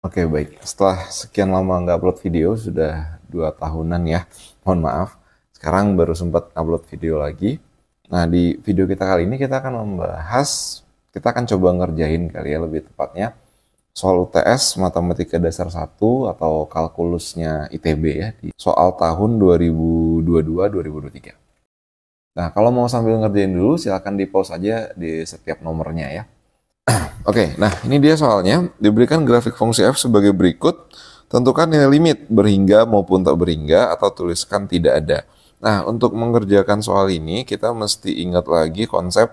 Oke, baik. Setelah sekian lama nggak upload video, sudah 2 tahunan ya. Mohon maaf. Sekarang baru sempat upload video lagi. Nah, di video kita kali ini kita akan membahas, kita akan coba ngerjain kali ya lebih tepatnya, soal UTS Matematika Dasar 1 atau kalkulusnya ITB ya, di soal tahun 2022-2023. Nah, kalau mau sambil ngerjain dulu, silakan di pause aja di setiap nomornya ya. Oke, nah ini dia soalnya. Diberikan grafik fungsi f sebagai berikut. Tentukan nilai limit berhingga maupun tak berhingga atau tuliskan tidak ada. Nah, untuk mengerjakan soal ini kita mesti ingat lagi konsep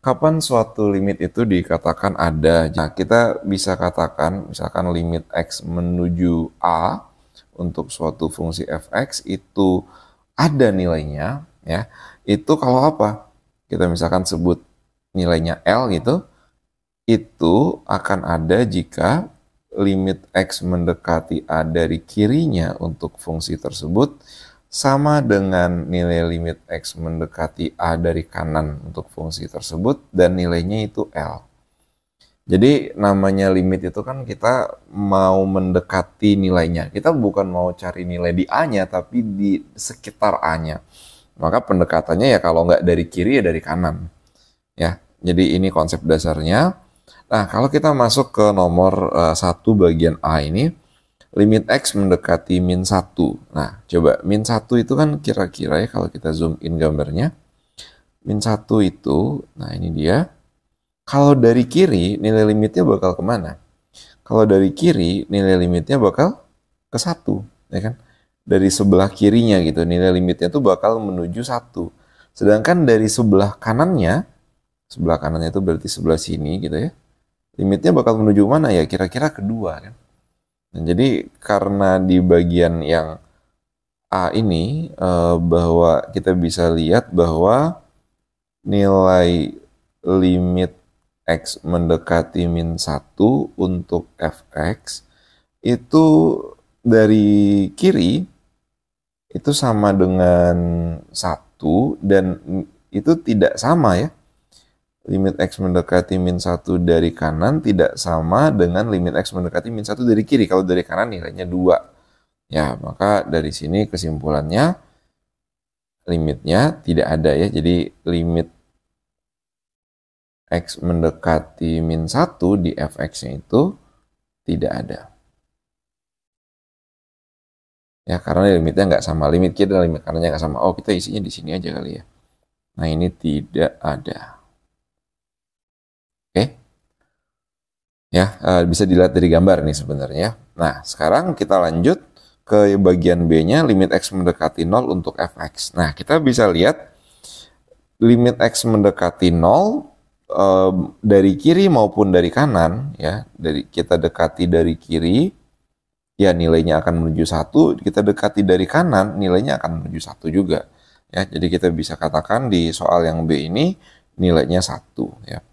kapan suatu limit itu dikatakan ada. Nah, kita bisa katakan misalkan limit x menuju a untuk suatu fungsi fx itu ada nilainya ya. Itu kalau apa? Kita misalkan sebut nilainya L gitu. Itu akan ada jika limit x mendekati a dari kirinya untuk fungsi tersebut sama dengan nilai limit x mendekati a dari kanan untuk fungsi tersebut dan nilainya itu L. Jadi namanya limit itu kan kita mau mendekati nilainya. Kita bukan mau cari nilai di a-nya tapi di sekitar a-nya. Maka pendekatannya ya kalau nggak dari kiri ya dari kanan. Ya, jadi ini konsep dasarnya. Nah, kalau kita masuk ke nomor 1 bagian A ini, limit X mendekati min 1. Nah, coba min 1 itu kan kira-kira ya kalau kita zoom in gambarnya. Min 1 itu, nah ini dia. Kalau dari kiri, nilai limitnya bakal kemana? Kalau dari kiri, nilai limitnya bakal ke 1. Ya kan? Dari sebelah kirinya gitu, nilai limitnya tuh bakal menuju 1. Sedangkan dari sebelah kanannya itu berarti sebelah sini gitu ya. Limitnya bakal menuju mana ya? Kira-kira kedua kan. Nah, jadi karena di bagian yang A ini bahwa kita bisa lihat bahwa nilai limit X mendekati min 1 untuk fx itu dari kiri itu sama dengan 1 dan itu tidak sama ya. Limit X mendekati min 1 dari kanan tidak sama dengan limit X mendekati min 1 dari kiri. Kalau dari kanan nilainya 2. Ya, maka dari sini kesimpulannya limitnya tidak ada ya. Jadi limit X mendekati min 1 di fx-nya itu tidak ada. Ya, karena limitnya nggak sama. Limit kiri dan limit kanannya nggak sama. Oh, kita isinya di sini aja kali ya. Nah, ini tidak ada. Oke. Ya, bisa dilihat dari gambar nih sebenarnya. Nah, sekarang kita lanjut ke bagian B-nya, limit X mendekati 0 untuk fx. Nah, kita bisa lihat limit X mendekati 0 dari kiri maupun dari kanan, ya. Kita dekati dari kiri, ya nilainya akan menuju 1. Kita dekati dari kanan, nilainya akan menuju 1 juga. Ya, jadi kita bisa katakan di soal yang B ini nilainya 1, ya.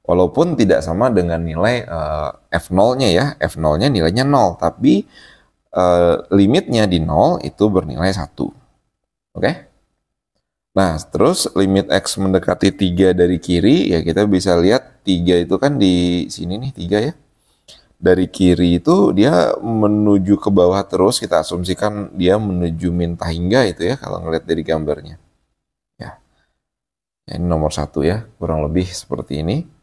Walaupun tidak sama dengan nilai F0-nya ya. F0-nya nilainya 0. Tapi limitnya di 0 itu bernilai 1. Oke? Nah, terus limit X mendekati 3 dari kiri. Ya kita bisa lihat 3 itu kan di sini nih 3 ya. Dari kiri itu dia menuju ke bawah terus. Kita asumsikan dia menuju min hingga itu ya. Kalau ngeliat dari gambarnya. Ya, ini nomor 1 ya. Kurang lebih seperti ini.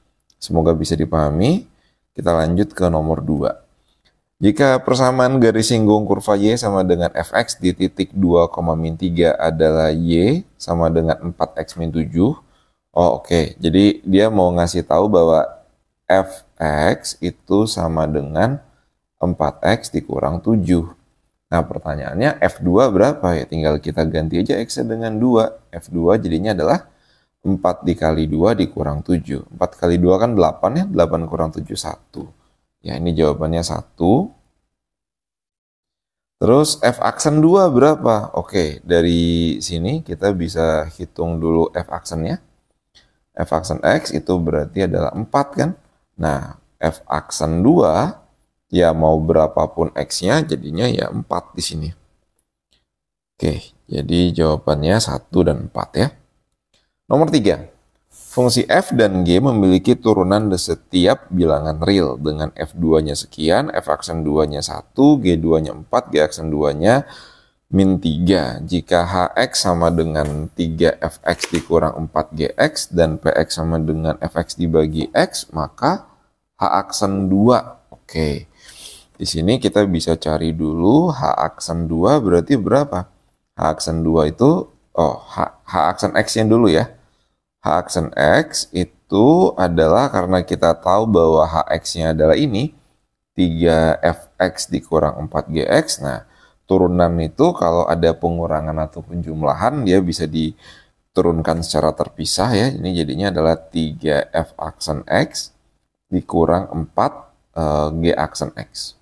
Semoga bisa dipahami. Kita lanjut ke nomor 2. Jika persamaan garis singgung kurva Y sama dengan fx di titik 2, min 3 adalah Y sama dengan 4x min 7. Oh oke. Jadi dia mau ngasih tahu bahwa fx itu sama dengan 4x dikurang 7. Nah pertanyaannya F2 berapa ya? Tinggal kita ganti aja x dengan 2. F2 jadinya adalah 4 dikali 2 dikurang 7. 4 kali 2 kan 8 ya. 8 kurang 7, 1. Ya ini jawabannya 1. Terus F aksen 2 berapa? Oke, dari sini kita bisa hitung dulu F aksennya. F aksen X itu berarti adalah 4 kan. Nah, F aksen 2 ya mau berapapun X-nya jadinya ya 4 di sini. Oke, jadi jawabannya 1 dan 4 ya. Nomor 3. Fungsi f dan g memiliki turunan di setiap bilangan real dengan f2-nya sekian, f aksen 2-nya 1, g2-nya 4, g aksen 2-nya min 3. Jika hx sama dengan 3fx dikurang 4gx dan px sama dengan fx dibagi x, maka h aksen 2. Oke. Di sini kita bisa cari dulu h aksen 2 berarti berapa? H aksen 2 itu, h aksen x-nya dulu ya. H aksen X itu adalah karena kita tahu bahwa Hx-nya adalah ini, 3Fx dikurang 4Gx. Nah, turunan itu kalau ada pengurangan atau penjumlahan, dia bisa diturunkan secara terpisah ya. Ini jadinya adalah 3F aksen X dikurang 4G aksen X.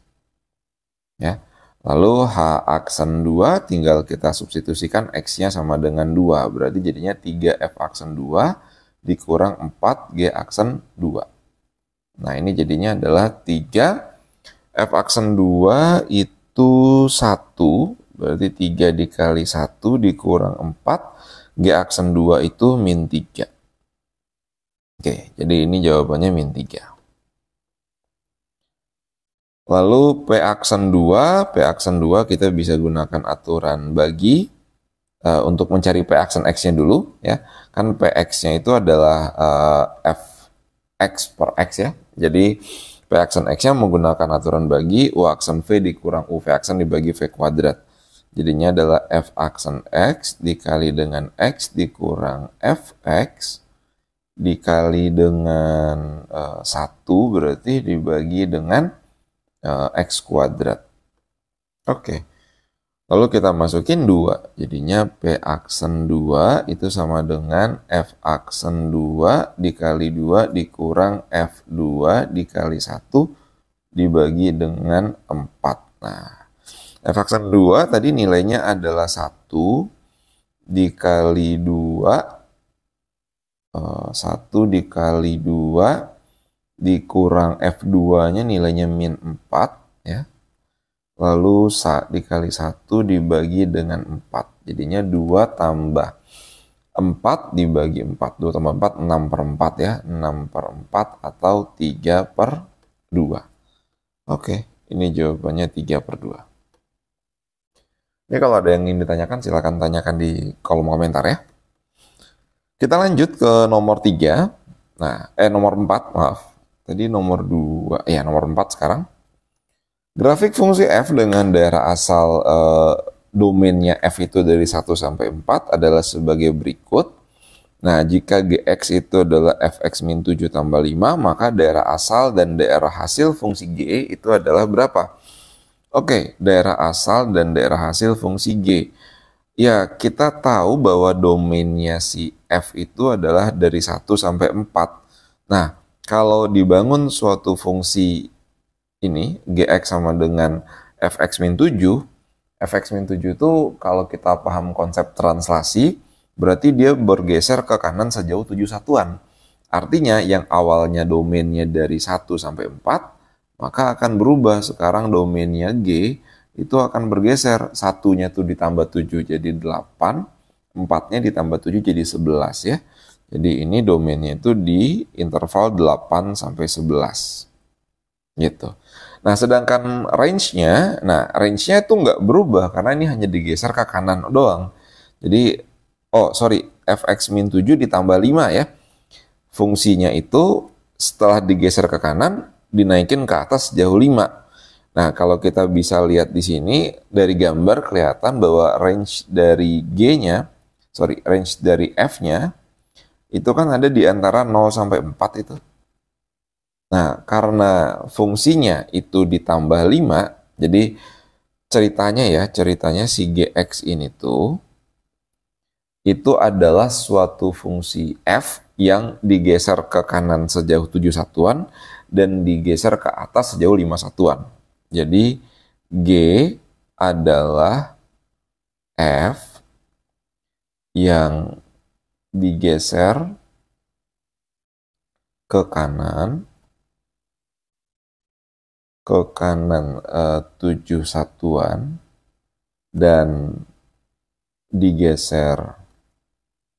Ya. Lalu H aksen 2 tinggal kita substitusikan X-nya sama dengan 2. Berarti jadinya 3F aksen 2 dikurang 4G aksen 2. Nah ini jadinya adalah 3F aksen 2 itu 1. Berarti 3 dikali 1 dikurang 4. G aksen 2 itu min 3. Oke, jadi ini jawabannya min 3. Lalu P aksen 2 kita bisa gunakan aturan bagi untuk mencari P aksen X-nya dulu ya. Kan Px-nya itu adalah Fx per X ya. Jadi P aksen X-nya menggunakan aturan bagi U aksen V dikurang U V aksen dibagi V kuadrat. Jadinya adalah F aksen X dikali dengan X dikurang Fx dikali dengan 1 berarti dibagi dengan X kuadrat. Oke. Lalu kita masukin 2. Jadinya P aksen 2 itu sama dengan F aksen 2 dikali 2 dikurang F2 dikali 1 dibagi dengan 4. Nah, F aksen 2 tadi nilainya adalah 1 dikali 2. 1 dikali 2 dikurang F2-nya nilainya min 4 ya. Lalu dikali 1 dibagi dengan 4. Jadinya 2 tambah 4 dibagi 4. 2 tambah 4, 6 per 4 ya. 6 per 4 atau 3 per 2. Oke, ini jawabannya 3 per 2. Ini kalau ada yang ingin ditanyakan, silakan tanyakan di kolom komentar ya. Kita lanjut ke nomor 3. Nah, nomor 4, maaf. Tadi nomor 2, ya nomor 4 sekarang. Grafik fungsi f dengan daerah asal domainnya f itu dari 1 sampai 4 adalah sebagai berikut. Nah, jika gx itu adalah fx min 7 tambah 5, maka daerah asal dan daerah hasil fungsi g itu adalah berapa? Oke, daerah asal dan daerah hasil fungsi g. Ya, kita tahu bahwa domainnya si f itu adalah dari 1 sampai 4. Nah, kalau dibangun suatu fungsi ini, gx sama dengan fx min 7, fx min 7 itu kalau kita paham konsep translasi, berarti dia bergeser ke kanan sejauh 7 satuan. Artinya yang awalnya domainnya dari 1 sampai 4, maka akan berubah. Sekarang domainnya g itu akan bergeser. Satunya tuh ditambah 7 jadi 8, 4-nya ditambah 7 jadi 11 ya. Jadi ini domainnya itu di interval 8 sampai 11. Gitu. Nah, sedangkan range-nya itu nggak berubah karena ini hanya digeser ke kanan doang. Jadi, fx min 7 ditambah 5 ya. Fungsinya itu setelah digeser ke kanan, dinaikin ke atas sejauh 5. Nah, kalau kita bisa lihat di sini, dari gambar kelihatan bahwa range dari range dari f-nya, itu kan ada di antara 0 sampai 4 itu. Nah, karena fungsinya itu ditambah 5, jadi ceritanya si gx ini tuh, itu adalah suatu fungsi f yang digeser ke kanan sejauh 7 satuan dan digeser ke atas sejauh 5 satuan. Jadi, g adalah f yang digeser ke kanan 7 satuan dan digeser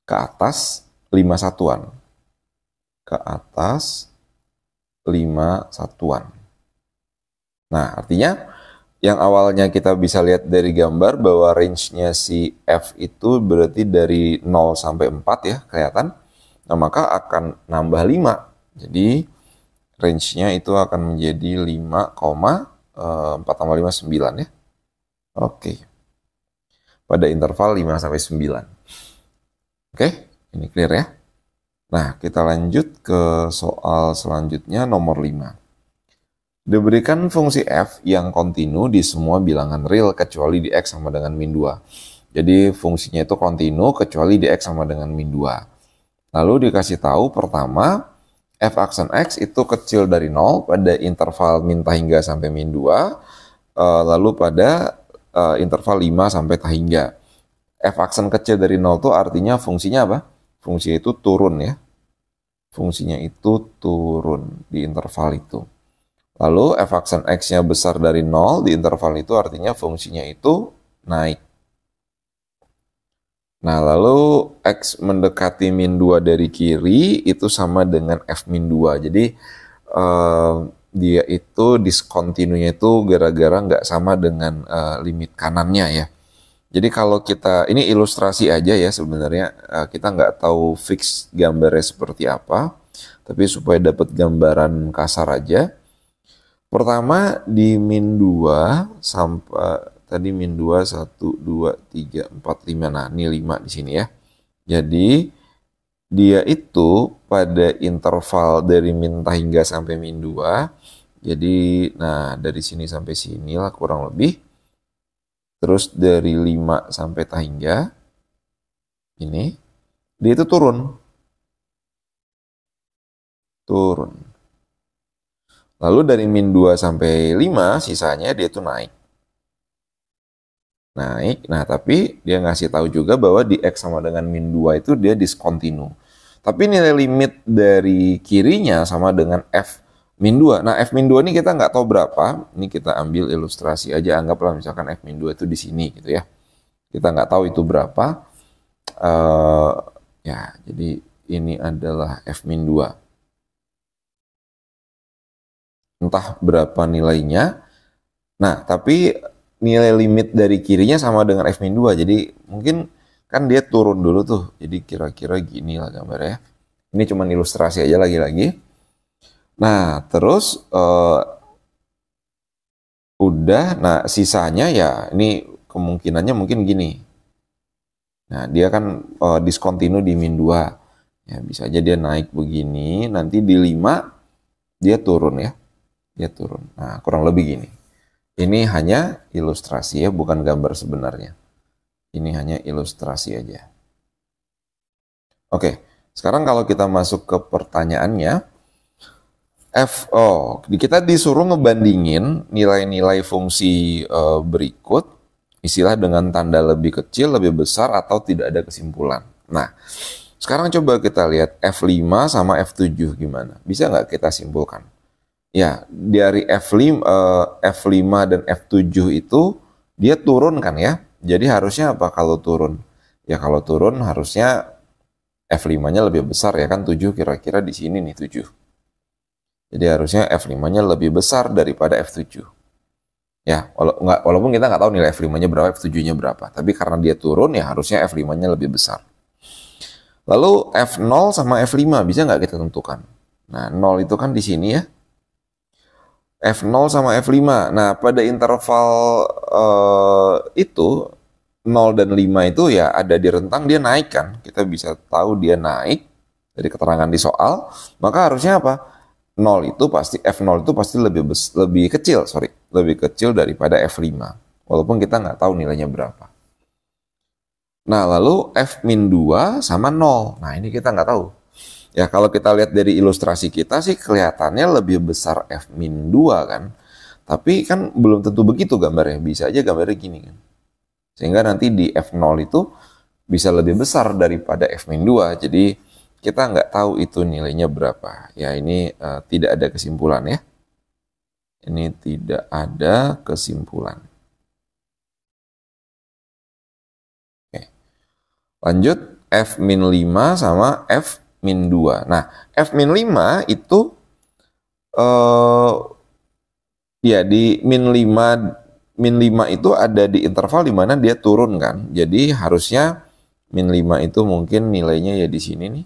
ke atas 5 satuan. ke atas 5 satuan. Nah, artinya yang awalnya kita bisa lihat dari gambar bahwa range-nya si F itu berarti dari 0 sampai 4 ya, kelihatan. Nah, maka akan nambah 5. Jadi, range-nya itu akan menjadi 5,4 tambah 5, 9 ya. Oke. Pada interval 5 sampai 9. Oke, ini clear ya. Nah, kita lanjut ke soal selanjutnya nomor 5. Diberikan fungsi f yang kontinu di semua bilangan real kecuali di x sama dengan min 2. Jadi fungsinya itu kontinu kecuali di x sama dengan min 2. Lalu dikasih tahu pertama, f aksen x itu kecil dari 0 pada interval min hingga sampai min 2. Lalu pada interval 5 sampai hingga. F aksen kecil dari 0 itu artinya fungsinya apa? Fungsinya itu turun ya. Fungsinya itu turun di interval itu. Lalu f aksen x-nya besar dari 0 di interval itu artinya fungsinya itu naik. Nah, lalu x mendekati min 2 dari kiri itu sama dengan f min 2. Jadi dia itu diskontinunya itu gara-gara nggak sama dengan limit kanannya ya. Jadi kalau kita, ini ilustrasi aja ya sebenarnya, kita nggak tahu fix gambarnya seperti apa, tapi supaya dapat gambaran kasar aja. Pertama di min 2 sampai tadi min 2 1 2 3 4 5. Nah, ini 5 di sini ya. Jadi dia itu pada interval dari min hingga sampai min 2. Jadi nah dari sini sampai sini lah kurang lebih. Terus dari 5 sampai hingga ini dia itu turun. Turun. Lalu dari min 2 sampai 5 sisanya dia tuh naik. Naik. Nah, tapi dia ngasih tahu juga bahwa di x sama dengan min 2 itu dia diskontinu. Tapi nilai limit dari kirinya sama dengan f min 2. Nah, f min 2 ini kita nggak tahu berapa. Ini kita ambil ilustrasi aja. Anggaplah misalkan f min 2 itu di sini gitu ya. Kita nggak tahu itu berapa. Ya, jadi ini adalah f min 2. Entah berapa nilainya. Nah, tapi nilai limit dari kirinya sama dengan f min 2. Jadi mungkin kan dia turun dulu tuh. Jadi kira-kira gini lah gambarnya. Ini cuma ilustrasi aja lagi-lagi. Nah, terus udah. Nah, sisanya ya ini kemungkinannya mungkin gini. Nah, dia kan diskontinu di min 2. Ya, bisa aja dia naik begini. Nanti di 5 dia turun ya. Dia turun. Nah, kurang lebih gini. Ini hanya ilustrasi ya, bukan gambar sebenarnya. Ini hanya ilustrasi aja. Oke, sekarang kalau kita masuk ke pertanyaannya, kita disuruh ngebandingin nilai-nilai fungsi berikut, istilah dengan tanda lebih kecil, lebih besar, atau tidak ada kesimpulan. Nah, sekarang coba kita lihat F5 sama F7 gimana. Bisa nggak kita simpulkan? Ya, dari F5 dan F7 itu dia turun kan ya. Jadi harusnya apa kalau turun? Ya kalau turun harusnya F5-nya lebih besar ya kan 7 kira-kira di sini nih 7. Jadi harusnya F5-nya lebih besar daripada F7. Ya, walaupun kita nggak tahu nilai F5-nya berapa, F7-nya berapa. Tapi karena dia turun ya harusnya F5-nya lebih besar. Lalu F0 sama F5 bisa nggak kita tentukan? Nah, 0 itu kan di sini ya. F0 sama F5. Nah, pada interval itu 0 dan 5 itu ya ada di rentang dia naik kan. Kita bisa tahu dia naik dari keterangan di soal. Maka harusnya apa? 0 itu pasti F0 itu pasti lebih kecil daripada F5. Walaupun kita nggak tahu nilainya berapa. Nah, lalu F-2 sama 0. Nah, ini kita nggak tahu. Ya, kalau kita lihat dari ilustrasi kita sih kelihatannya lebih besar F-2 kan. Tapi kan belum tentu begitu gambarnya. Bisa aja gambarnya gini kan. Sehingga nanti di F0 itu bisa lebih besar daripada F-2. Jadi kita nggak tahu itu nilainya berapa. Ya, ini tidak ada kesimpulan ya. Ini tidak ada kesimpulan. Oke. Lanjut F-5 sama F min 2. Nah, F min 5 itu ya di min 5 itu ada di interval di mana dia turun kan. Jadi harusnya min 5 itu mungkin nilainya ya di sini nih.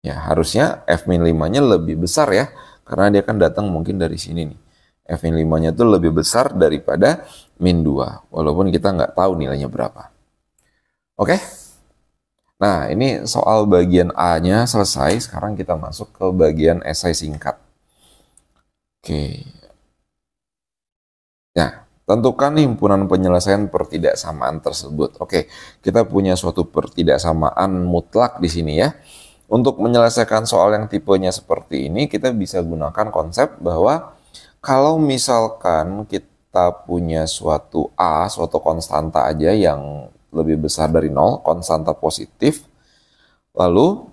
Ya, harusnya F min 5-nya lebih besar ya. Karena dia kan datang mungkin dari sini nih. F min 5-nya itu lebih besar daripada min 2. Walaupun kita nggak tahu nilainya berapa. Oke? Nah, ini soal bagian A-nya selesai. Sekarang kita masuk ke bagian esai singkat. Oke. Nah, tentukan himpunan penyelesaian pertidaksamaan tersebut. Oke, kita punya suatu pertidaksamaan mutlak di sini ya. Untuk menyelesaikan soal yang tipenya seperti ini, kita bisa gunakan konsep bahwa kalau misalkan kita punya suatu A, suatu konstanta aja yang lebih besar dari 0, konstanta positif, lalu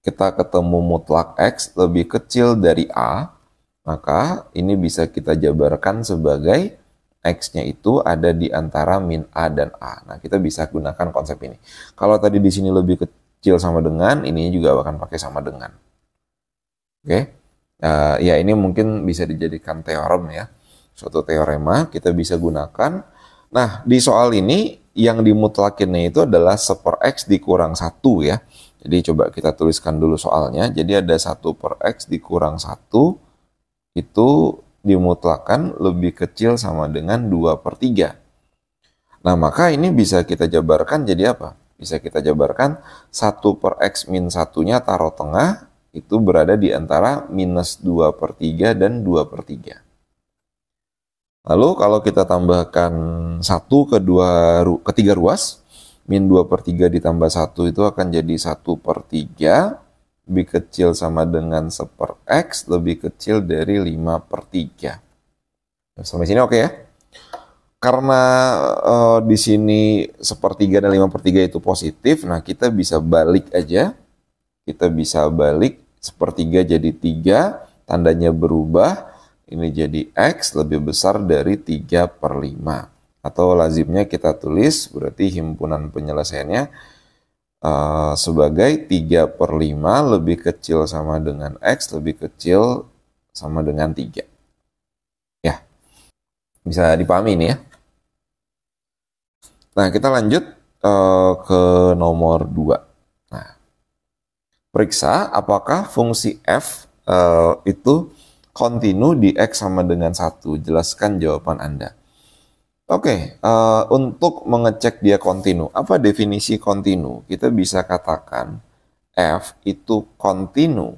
kita ketemu mutlak X lebih kecil dari A, maka ini bisa kita jabarkan sebagai X-nya itu ada di antara min A dan A. Nah, kita bisa gunakan konsep ini. Kalau tadi di sini lebih kecil sama dengan, ini juga akan pakai sama dengan. Oke, ya ini mungkin bisa dijadikan teorem ya. Suatu teorema kita bisa gunakan. Nah, di soal ini yang dimutlakinnya itu adalah 1/X dikurang 1 ya. Jadi coba kita tuliskan dulu soalnya. Jadi ada 1/X dikurang 1 itu dimutlakan lebih kecil sama dengan 2/3. Nah, maka ini bisa kita jabarkan jadi apa? Bisa kita jabarkan 1/X min 1-nya taruh tengah, itu berada di antara minus 2/3 dan 2/3. Lalu kalau kita tambahkan 1 ke 3 ruas, min 2/3 ditambah 1 itu akan jadi 1/3, lebih kecil sama dengan 1/X, lebih kecil dari 5/3. Sampai sini oke ya? Karena di sini 1/3 dan 5/3 itu positif, nah kita bisa balik aja. Kita bisa balik 1/3 jadi 3, tandanya berubah, ini jadi X lebih besar dari 3/5. Atau lazimnya kita tulis, berarti himpunan penyelesaiannya sebagai 3/5 lebih kecil sama dengan X lebih kecil sama dengan 3. Ya, bisa dipahami ini ya. Nah, kita lanjut ke nomor 2. Nah, periksa apakah fungsi F itu kontinu di X sama dengan 1. Jelaskan jawaban Anda. Oke, untuk mengecek dia kontinu, apa definisi kontinu? Kita bisa katakan F itu kontinu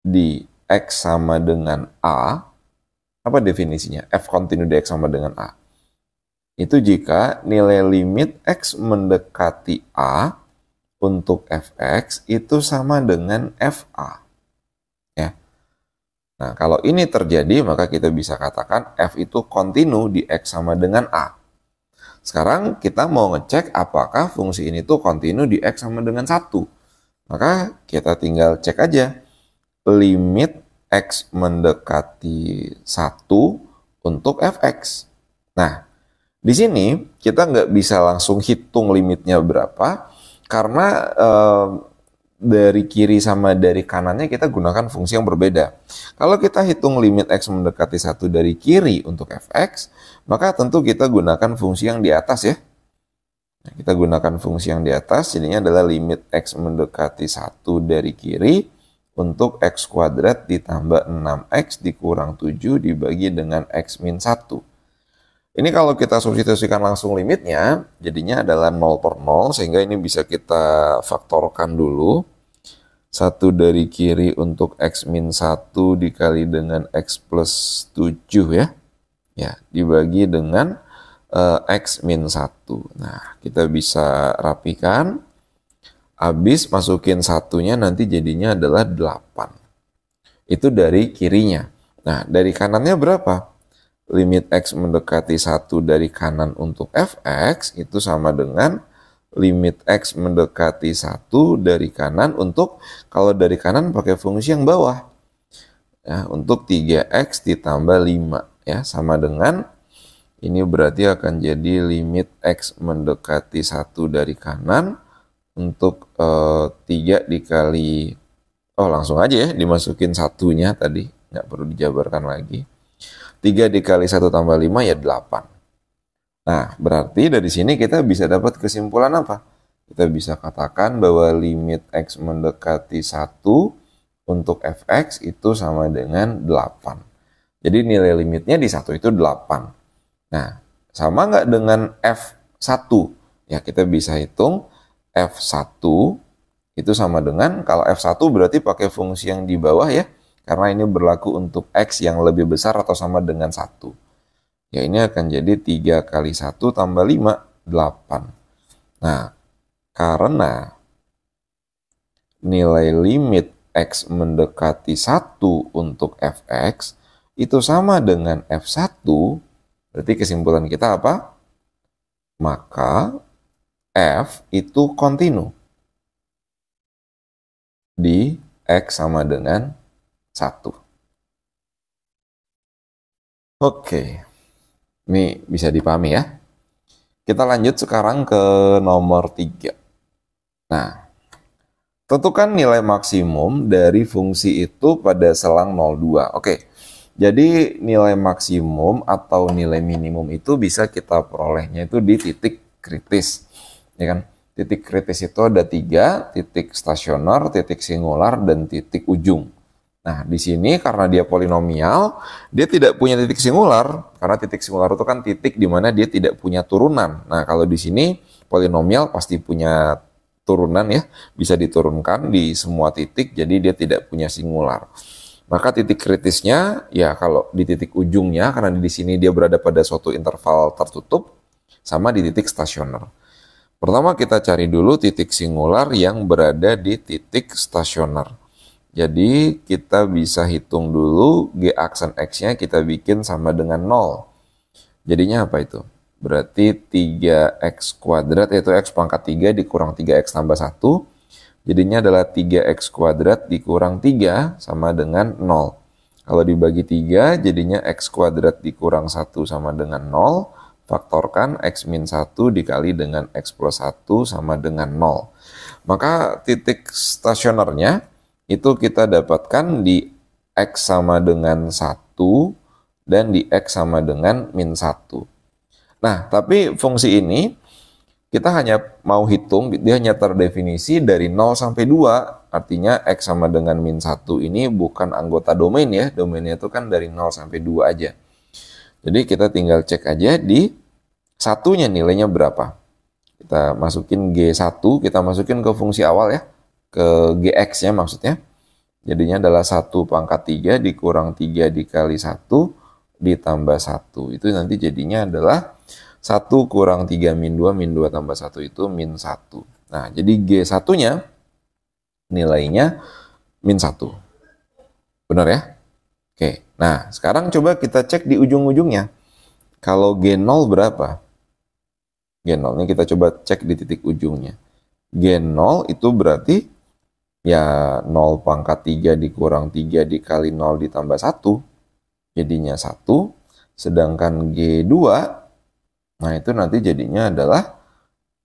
di X sama dengan A. Apa definisinya? F kontinu di X sama dengan A. Itu jika nilai limit X mendekati A untuk Fx itu sama dengan Fa. Ya. Nah, kalau ini terjadi, maka kita bisa katakan F itu kontinu di X sama dengan A. Sekarang kita mau ngecek apakah fungsi ini tuh kontinu di X sama dengan 1. Maka kita tinggal cek aja limit X mendekati 1 untuk Fx. Nah, di sini kita nggak bisa langsung hitung limitnya berapa, karena dari kiri sama dari kanannya kita gunakan fungsi yang berbeda. Kalau kita hitung limit X mendekati 1 dari kiri untuk Fx, maka tentu kita gunakan fungsi yang di atas ya. Nah, kita gunakan fungsi yang di atas, jadinya adalah limit X mendekati 1 dari kiri untuk X kuadrat ditambah 6X dikurang 7 dibagi dengan X min 1. Ini kalau kita substitusikan langsung limitnya, jadinya adalah 0/0, sehingga ini bisa kita faktorkan dulu. 1 dari kiri untuk X min 1 dikali dengan X plus 7 ya. Ya, dibagi dengan X min 1. Nah, kita bisa rapikan. Habis masukin satunya nanti jadinya adalah 8. Itu dari kirinya. Nah, dari kanannya berapa? Limit X mendekati 1 dari kanan untuk Fx itu sama dengan limit X mendekati 1 dari kanan untuk, kalau dari kanan pakai fungsi yang bawah. Ya, untuk 3X ditambah 5 ya, sama dengan Ini berarti akan jadi limit X mendekati 1 dari kanan untuk 3 dikali, oh langsung aja ya dimasukin satunya tadi, nggak perlu dijabarkan lagi. 3 dikali 1 tambah 5 ya 8. Nah, berarti dari sini kita bisa dapat kesimpulan apa? Kita bisa katakan bahwa limit X mendekati 1 untuk fx itu sama dengan 8. Jadi nilai limitnya di 1 itu 8. Nah, sama nggak dengan f1? Ya, kita bisa hitung f1 itu sama dengan, kalau f1 berarti pakai fungsi yang di bawah ya, karena ini berlaku untuk x yang lebih besar atau sama dengan 1. Ya, ini akan jadi 3 kali 1 tambah 5, 8. Nah, karena nilai limit X mendekati 1 untuk fx itu sama dengan f1, berarti kesimpulan kita apa? Maka f itu kontinu di X sama dengan 1. Oke. Ini bisa dipahami ya. Kita lanjut sekarang ke nomor 3. Nah, tentukan nilai maksimum dari fungsi itu pada selang 0,2. Oke, jadi nilai maksimum atau nilai minimum itu bisa kita perolehnya itu di titik kritis. Ya kan? Titik kritis itu ada 3, titik stasioner, titik singular, dan titik ujung. Nah, di sini karena dia polinomial, dia tidak punya titik singular. Karena titik singular itu kan titik di mana dia tidak punya turunan. Nah, kalau di sini polinomial pasti punya turunan ya, bisa diturunkan di semua titik, jadi dia tidak punya singular. Maka titik kritisnya, ya kalau di titik ujungnya, karena di sini dia berada pada suatu interval tertutup, sama di titik stasioner. Pertama kita cari dulu titik singular yang berada di titik stasioner. Jadi kita bisa hitung dulu G aksen X-nya kita bikin sama dengan 0. Jadinya apa itu? Berarti 3X kuadrat yaitu X pangkat 3 dikurang 3X tambah 1. Jadinya adalah 3X kuadrat dikurang 3 sama dengan 0. Kalau dibagi 3 jadinya X kuadrat dikurang 1 sama dengan 0. Faktorkan X min 1 dikali dengan X plus 1 sama dengan 0. Maka titik stasionernya itu kita dapatkan di X sama dengan 1 dan di X sama dengan min 1. Nah, tapi fungsi ini kita hanya mau hitung, dia hanya terdefinisi dari 0 sampai 2. Artinya X sama dengan min 1 ini bukan anggota domain ya. Domainnya itu kan dari 0 sampai 2 aja. Jadi kita tinggal cek aja di satunya nilainya berapa. Kita masukin G1, kita masukin ke fungsi awal ya. Ke Gx-nya maksudnya. Jadinya adalah 1 pangkat 3 dikurang 3 dikali 1 ditambah 1. Itu nanti jadinya adalah 1 kurang 3 min 2 tambah 1 itu min 1. Nah, jadi G1-nya nilainya min 1. Benar ya? Oke, nah sekarang coba kita cek di ujung-ujungnya. Kalau G0 berapa? G0-nya kita coba cek di titik ujungnya. G0 itu berarti ya 0 pangkat 3 dikurang 3 dikali 0 ditambah 1. Jadinya 1. Sedangkan G2, nah itu nanti jadinya adalah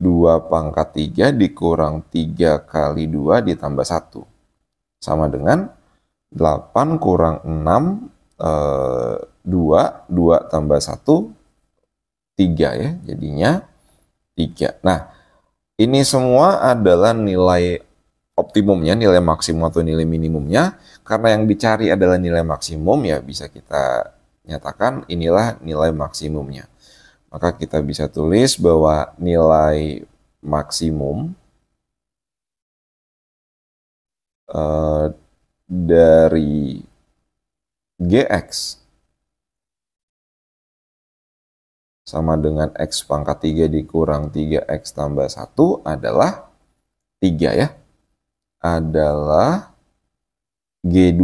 2 pangkat 3 dikurang 3 kali 2 ditambah 1. Sama dengan 8 kurang 6, 2 tambah 1, 3 ya. Jadinya 3. Nah, ini semua adalah nilai optimumnya, nilai maksimum atau nilai minimumnya. Karena yang dicari adalah nilai maksimum, ya bisa kita nyatakan inilah nilai maksimumnya. Maka kita bisa tulis bahwa nilai maksimum dari Gx sama dengan X pangkat 3 dikurang 3X tambah 1 adalah 3 ya. Adalah G2,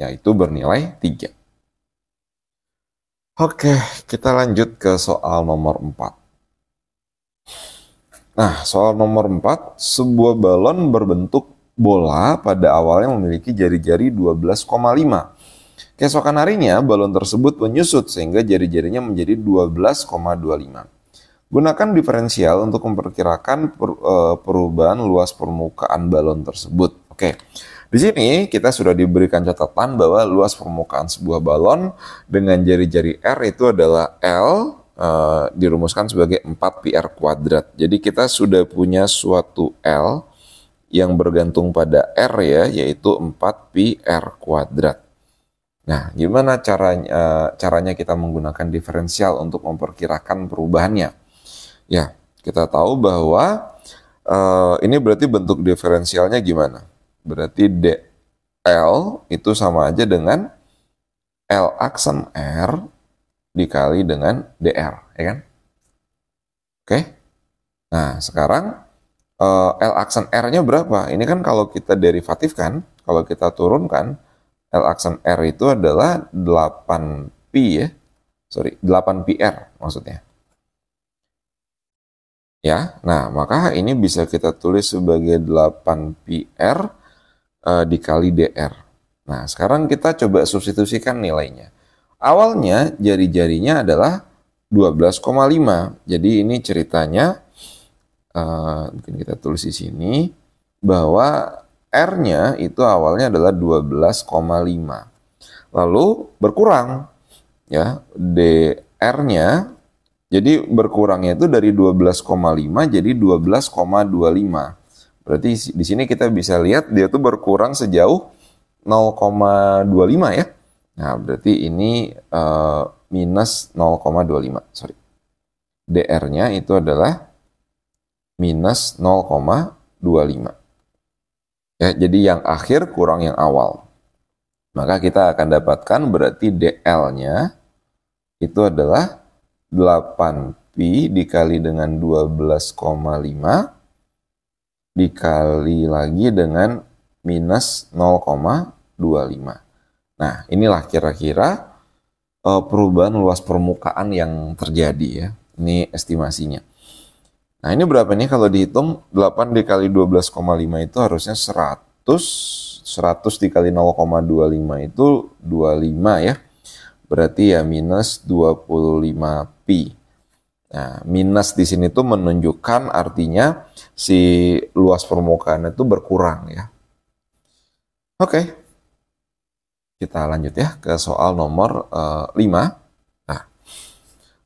yaitu bernilai 3. Oke, kita lanjut ke soal nomor 4. Nah, soal nomor 4, sebuah balon berbentuk bola pada awalnya memiliki jari-jari 12,5. Keesokan harinya, balon tersebut menyusut sehingga jari-jarinya menjadi 12,25. Gunakan diferensial untuk memperkirakan perubahan luas permukaan balon tersebut. Oke, di sini kita sudah diberikan catatan bahwa luas permukaan sebuah balon dengan jari-jari R itu adalah L, dirumuskan sebagai 4πr kuadrat. Jadi kita sudah punya suatu L yang bergantung pada R ya, yaitu 4πr kuadrat. Nah, gimana caranya kita menggunakan diferensial untuk memperkirakan perubahannya? Ya, kita tahu bahwa ini berarti bentuk diferensialnya gimana? Berarti dl itu sama aja dengan L aksen R dikali dengan dr, ya kan? Oke. Nah, sekarang L aksen R-nya berapa? Ini kan kalau kita derivatifkan, kalau kita turunkan, L aksen R itu adalah 8π ya. 8πr maksudnya. Ya, nah maka ini bisa kita tulis sebagai 8πr dikali dr. Nah, sekarang kita coba substitusikan nilainya. Awalnya jari-jarinya adalah 12,5. Jadi ini ceritanya, mungkin kita tulis di sini, bahwa R-nya itu awalnya adalah 12,5. Lalu berkurang, ya, dr-nya, jadi berkurangnya itu dari 12,5 jadi 12,25. Berarti di sini kita bisa lihat dia tuh berkurang sejauh 0,25 ya. Nah, berarti ini minus 0,25. Sorry. dr-nya itu adalah minus 0,25. Ya, jadi yang akhir kurang yang awal. Maka kita akan dapatkan berarti dl-nya itu adalah 8π dikali dengan 12,5 dikali lagi dengan minus 0,25. Nah, inilah kira-kira perubahan luas permukaan yang terjadi ya. Ini estimasinya. Nah, ini berapa nih kalau dihitung? 8 dikali 12,5 itu harusnya 100. 100 dikali 0,25 itu 25 ya. Berarti ya minus 25π. Nah, minus di sini tuh menunjukkan artinya si luas permukaan itu berkurang ya. Oke. Kita lanjut ya ke soal nomor 5. Nah,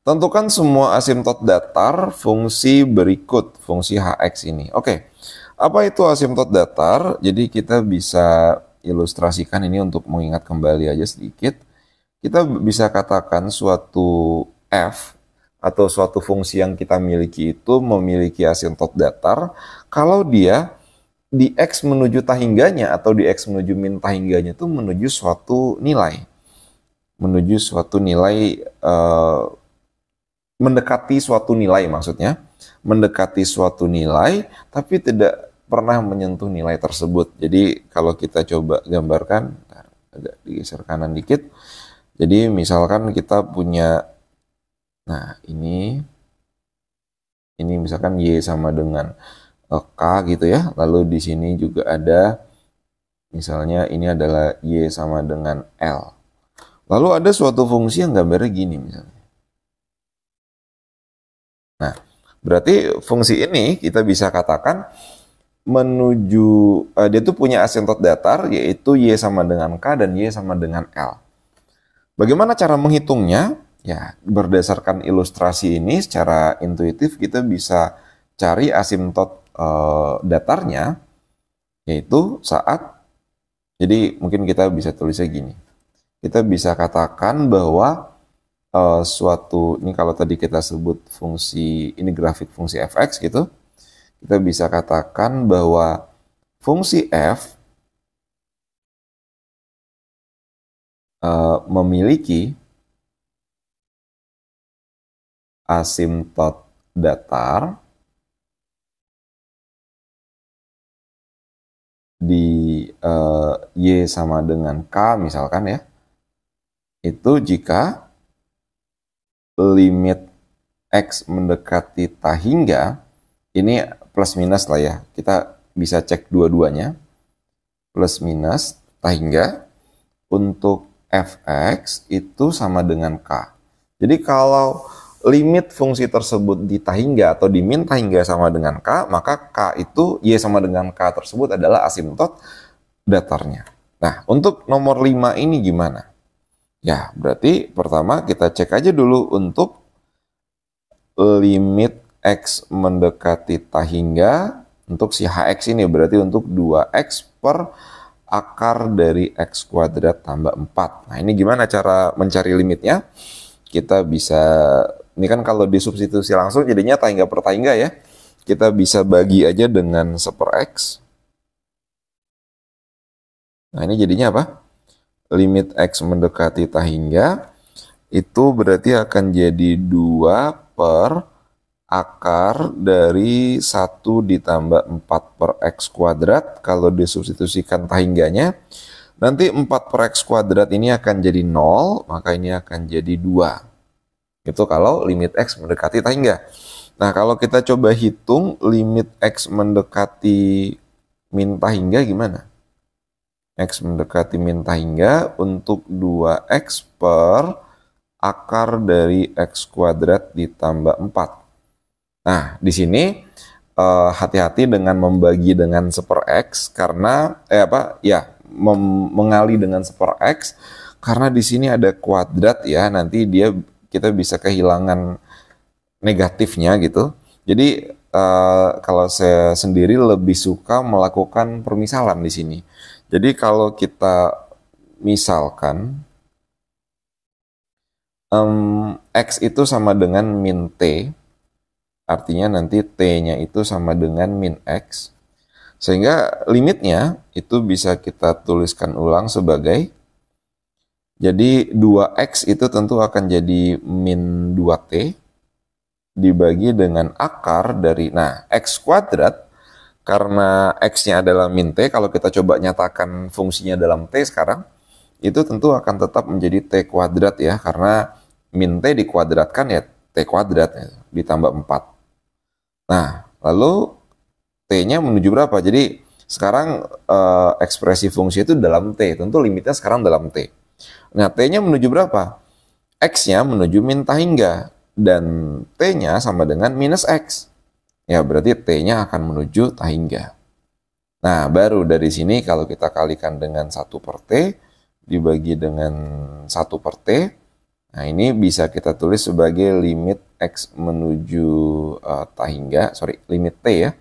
tentukan semua asimtot datar fungsi berikut, fungsi hx ini. Oke. Apa itu asimtot datar? Jadi kita bisa ilustrasikan ini untuk mengingat kembali aja sedikit. Kita bisa katakan suatu f atau suatu fungsi yang kita miliki itu memiliki asimtot datar kalau dia di x menuju tahingganya atau di x menuju min tahingganya itu menuju suatu nilai. Menuju suatu nilai, mendekati suatu nilai maksudnya. Mendekati suatu nilai tapi tidak pernah menyentuh nilai tersebut. Jadi kalau kita coba gambarkan, agak digeser kanan dikit. Jadi misalkan kita punya, nah ini misalkan Y sama dengan K gitu ya. Lalu di sini juga ada, misalnya ini adalah Y sama dengan L. Lalu ada suatu fungsi yang gambarnya gini misalnya. Nah, berarti fungsi ini kita bisa katakan menuju, dia tuh punya asimtot datar yaitu Y sama dengan K dan Y sama dengan L. Bagaimana cara menghitungnya? Ya, berdasarkan ilustrasi ini secara intuitif kita bisa cari asimtot datarnya, yaitu saat, jadi mungkin kita bisa tulisnya gini. Kita bisa katakan bahwa suatu, ini kalau tadi kita sebut fungsi, ini grafik fungsi fx gitu, kita bisa katakan bahwa fungsi f memiliki asimtot datar di Y sama dengan K misalkan ya, itu jika limit X mendekati tahingga, ini plus minus lah ya, kita bisa cek dua-duanya, plus minus tahingga, untuk fx itu sama dengan k. Jadi kalau limit fungsi tersebut di tahingga atau di min tahingga sama dengan k, maka k itu y sama dengan k tersebut adalah asimtot datarnya. Nah, untuk nomor 5 ini gimana? Ya, berarti pertama kita cek aja dulu untuk limit x mendekati tahingga untuk si hx ini, berarti untuk 2x per akar dari x kuadrat tambah 4. Nah, ini gimana cara mencari limitnya? Kita bisa, ini kan kalau disubstitusi langsung jadinya tahingga per tahingga ya. Kita bisa bagi aja dengan 1/x. Nah, ini jadinya apa? Limit x mendekati tahingga itu berarti akan jadi 2 per akar dari 1 ditambah 4 per x kuadrat. Kalau disubstitusikan tahingganya, nanti 4 per x kuadrat ini akan jadi 0, maka ini akan jadi 2. Itu kalau limit x mendekati tahingga. Nah, kalau kita coba hitung limit x mendekati min tahingga gimana? X mendekati min tahingga untuk 2x per akar dari x kuadrat ditambah 4. Nah, di sini hati-hati dengan membagi dengan 1/x karena mengali dengan 1/x karena di sini ada kuadrat ya, nanti kita bisa kehilangan negatifnya gitu. Jadi kalau saya sendiri lebih suka melakukan permisalan di sini. Jadi kalau kita misalkan x itu sama dengan min t, artinya nanti t-nya itu sama dengan min x, sehingga limitnya itu bisa kita tuliskan ulang sebagai, jadi 2x itu tentu akan jadi min 2t dibagi dengan akar dari, nah x kuadrat, karena x-nya adalah min t, kalau kita coba nyatakan fungsinya dalam t sekarang, itu tentu akan tetap menjadi t kuadrat ya, karena min t dikuadratkan ya t kuadrat ya, ditambah 4. Nah, lalu t-nya menuju berapa? Jadi sekarang ekspresi fungsi itu dalam t, tentu limitnya sekarang dalam t. Nah, t-nya menuju berapa? X-nya menuju min tahingga, dan t-nya sama dengan minus x. Ya, berarti t-nya akan menuju tahingga. Nah, baru dari sini kalau kita kalikan dengan 1 per t, dibagi dengan 1 per t, nah ini bisa kita tulis sebagai limit x menuju limit t ya.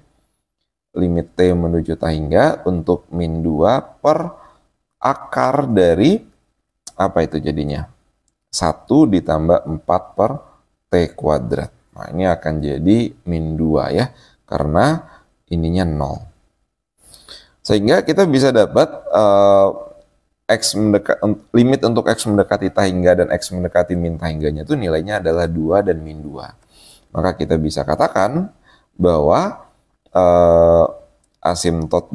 Limit t menuju tahingga untuk min 2 per akar dari, apa itu jadinya? 1 ditambah 4 per t kuadrat. Nah, ini akan jadi min 2 ya, karena ininya 0. Sehingga kita bisa dapat limit untuk x mendekati tahingga dan x mendekati min tahingganya itu nilainya adalah 2 dan min 2. Maka kita bisa katakan bahwa asimtot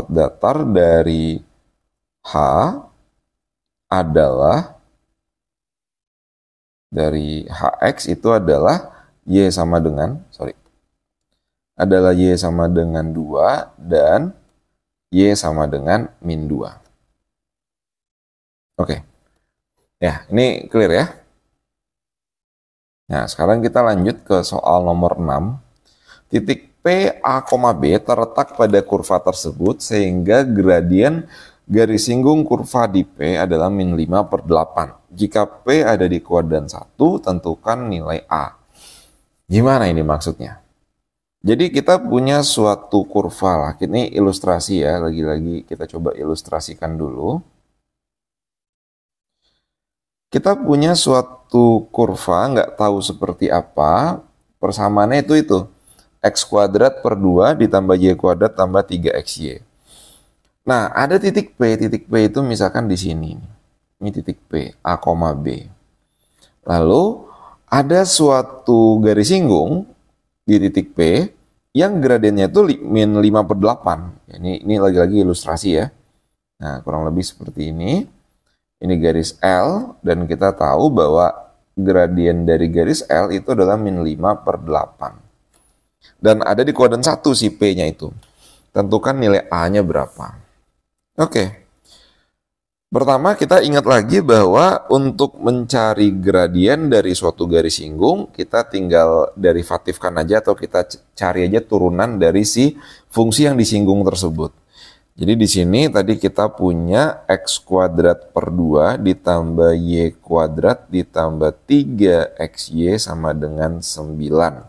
datar dari H adalah, dari Hx itu adalah Y sama dengan, adalah Y sama dengan 2 dan Y sama dengan min 2. Oke. Ya, ini clear ya. Nah, sekarang kita lanjut ke soal nomor 6. Titik P, A, B terletak pada kurva tersebut sehingga gradien garis singgung kurva di P adalah min 5 per 8. Jika P ada di kuadran 1, tentukan nilai A. Gimana ini maksudnya? Jadi kita punya suatu kurva lah. Ini ilustrasi ya, lagi-lagi kita coba ilustrasikan dulu. Kita punya suatu kurva, nggak tahu seperti apa, persamaannya itu. X kuadrat per 2 ditambah Y kuadrat tambah 3XY. Nah, ada titik P itu misalkan di sini. Ini titik P, A, B. Lalu, ada suatu garis singgung di titik P yang gradiennya itu min 5 per 8. Ini lagi-lagi ilustrasi ya. Nah, kurang lebih seperti ini. Ini garis L, dan kita tahu bahwa gradien dari garis L itu adalah min 5 per 8. Dan ada di kuadran 1 si P-nya itu. tentukan nilai A-nya berapa. Oke. Pertama, kita ingat lagi bahwa untuk mencari gradien dari suatu garis singgung, kita tinggal derivatifkan aja atau kita cari aja turunan dari si fungsi yang disinggung tersebut. Jadi di sini tadi kita punya x kuadrat per 2 ditambah y kuadrat ditambah 3xy sama dengan 9.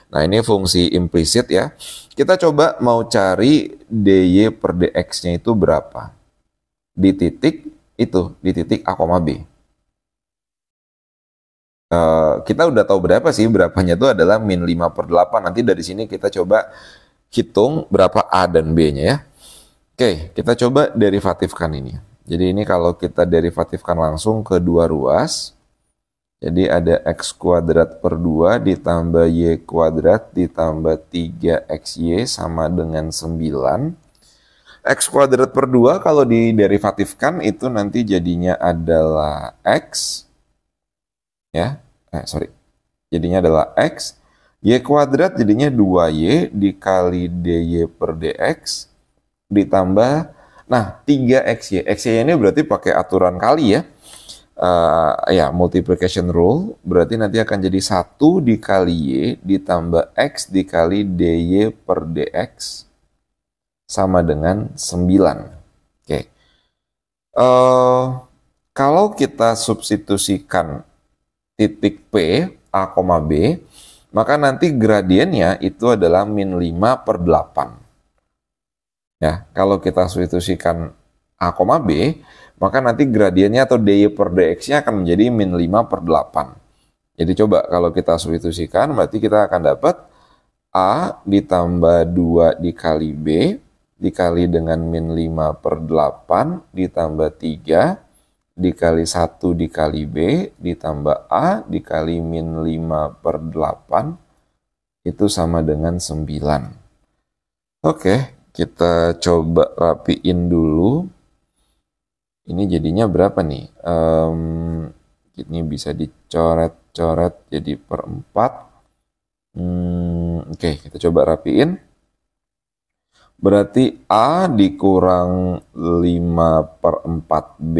Nah, ini fungsi implisit ya. Kita coba mau cari dy per dx-nya itu berapa. Di titik itu, di titik A, B. Kita udah tahu berapa sih, berapanya itu adalah min 5/8. Nanti dari sini kita coba hitung berapa A dan B-nya ya. Oke, kita coba derivatifkan ini. Jadi ini kalau kita derivatifkan langsung ke dua ruas, jadi ada x kuadrat per 2 ditambah y kuadrat ditambah 3xy sama dengan 9. X kuadrat per 2 kalau diderivatifkan itu nanti jadinya adalah X. Ya, jadinya adalah X. Y kuadrat jadinya 2Y dikali dy per dx ditambah, nah 3xy. Xy ini berarti pakai aturan kali ya. Ya, multiplication rule. Berarti nanti akan jadi 1 dikali Y ditambah X dikali dy per dx sama dengan 9. Oke. Kalau kita substitusikan titik P, A, B, maka nanti gradiennya itu adalah min 5/8. Ya, kalau kita substitusikan A, B, maka nanti gradiennya atau dy per dx-nya akan menjadi min 5/8. Jadi coba kalau kita substitusikan, berarti kita akan dapat A ditambah 2 dikali B, dikali dengan min 5/8 ditambah 3 dikali 1 dikali B ditambah A dikali min 5/8 itu sama dengan 9. Oke, kita coba rapiin dulu. Ini jadinya berapa nih? Ini bisa dicoret-coret jadi per 4. Oke, kita coba rapiin. Berarti A dikurang 5/4B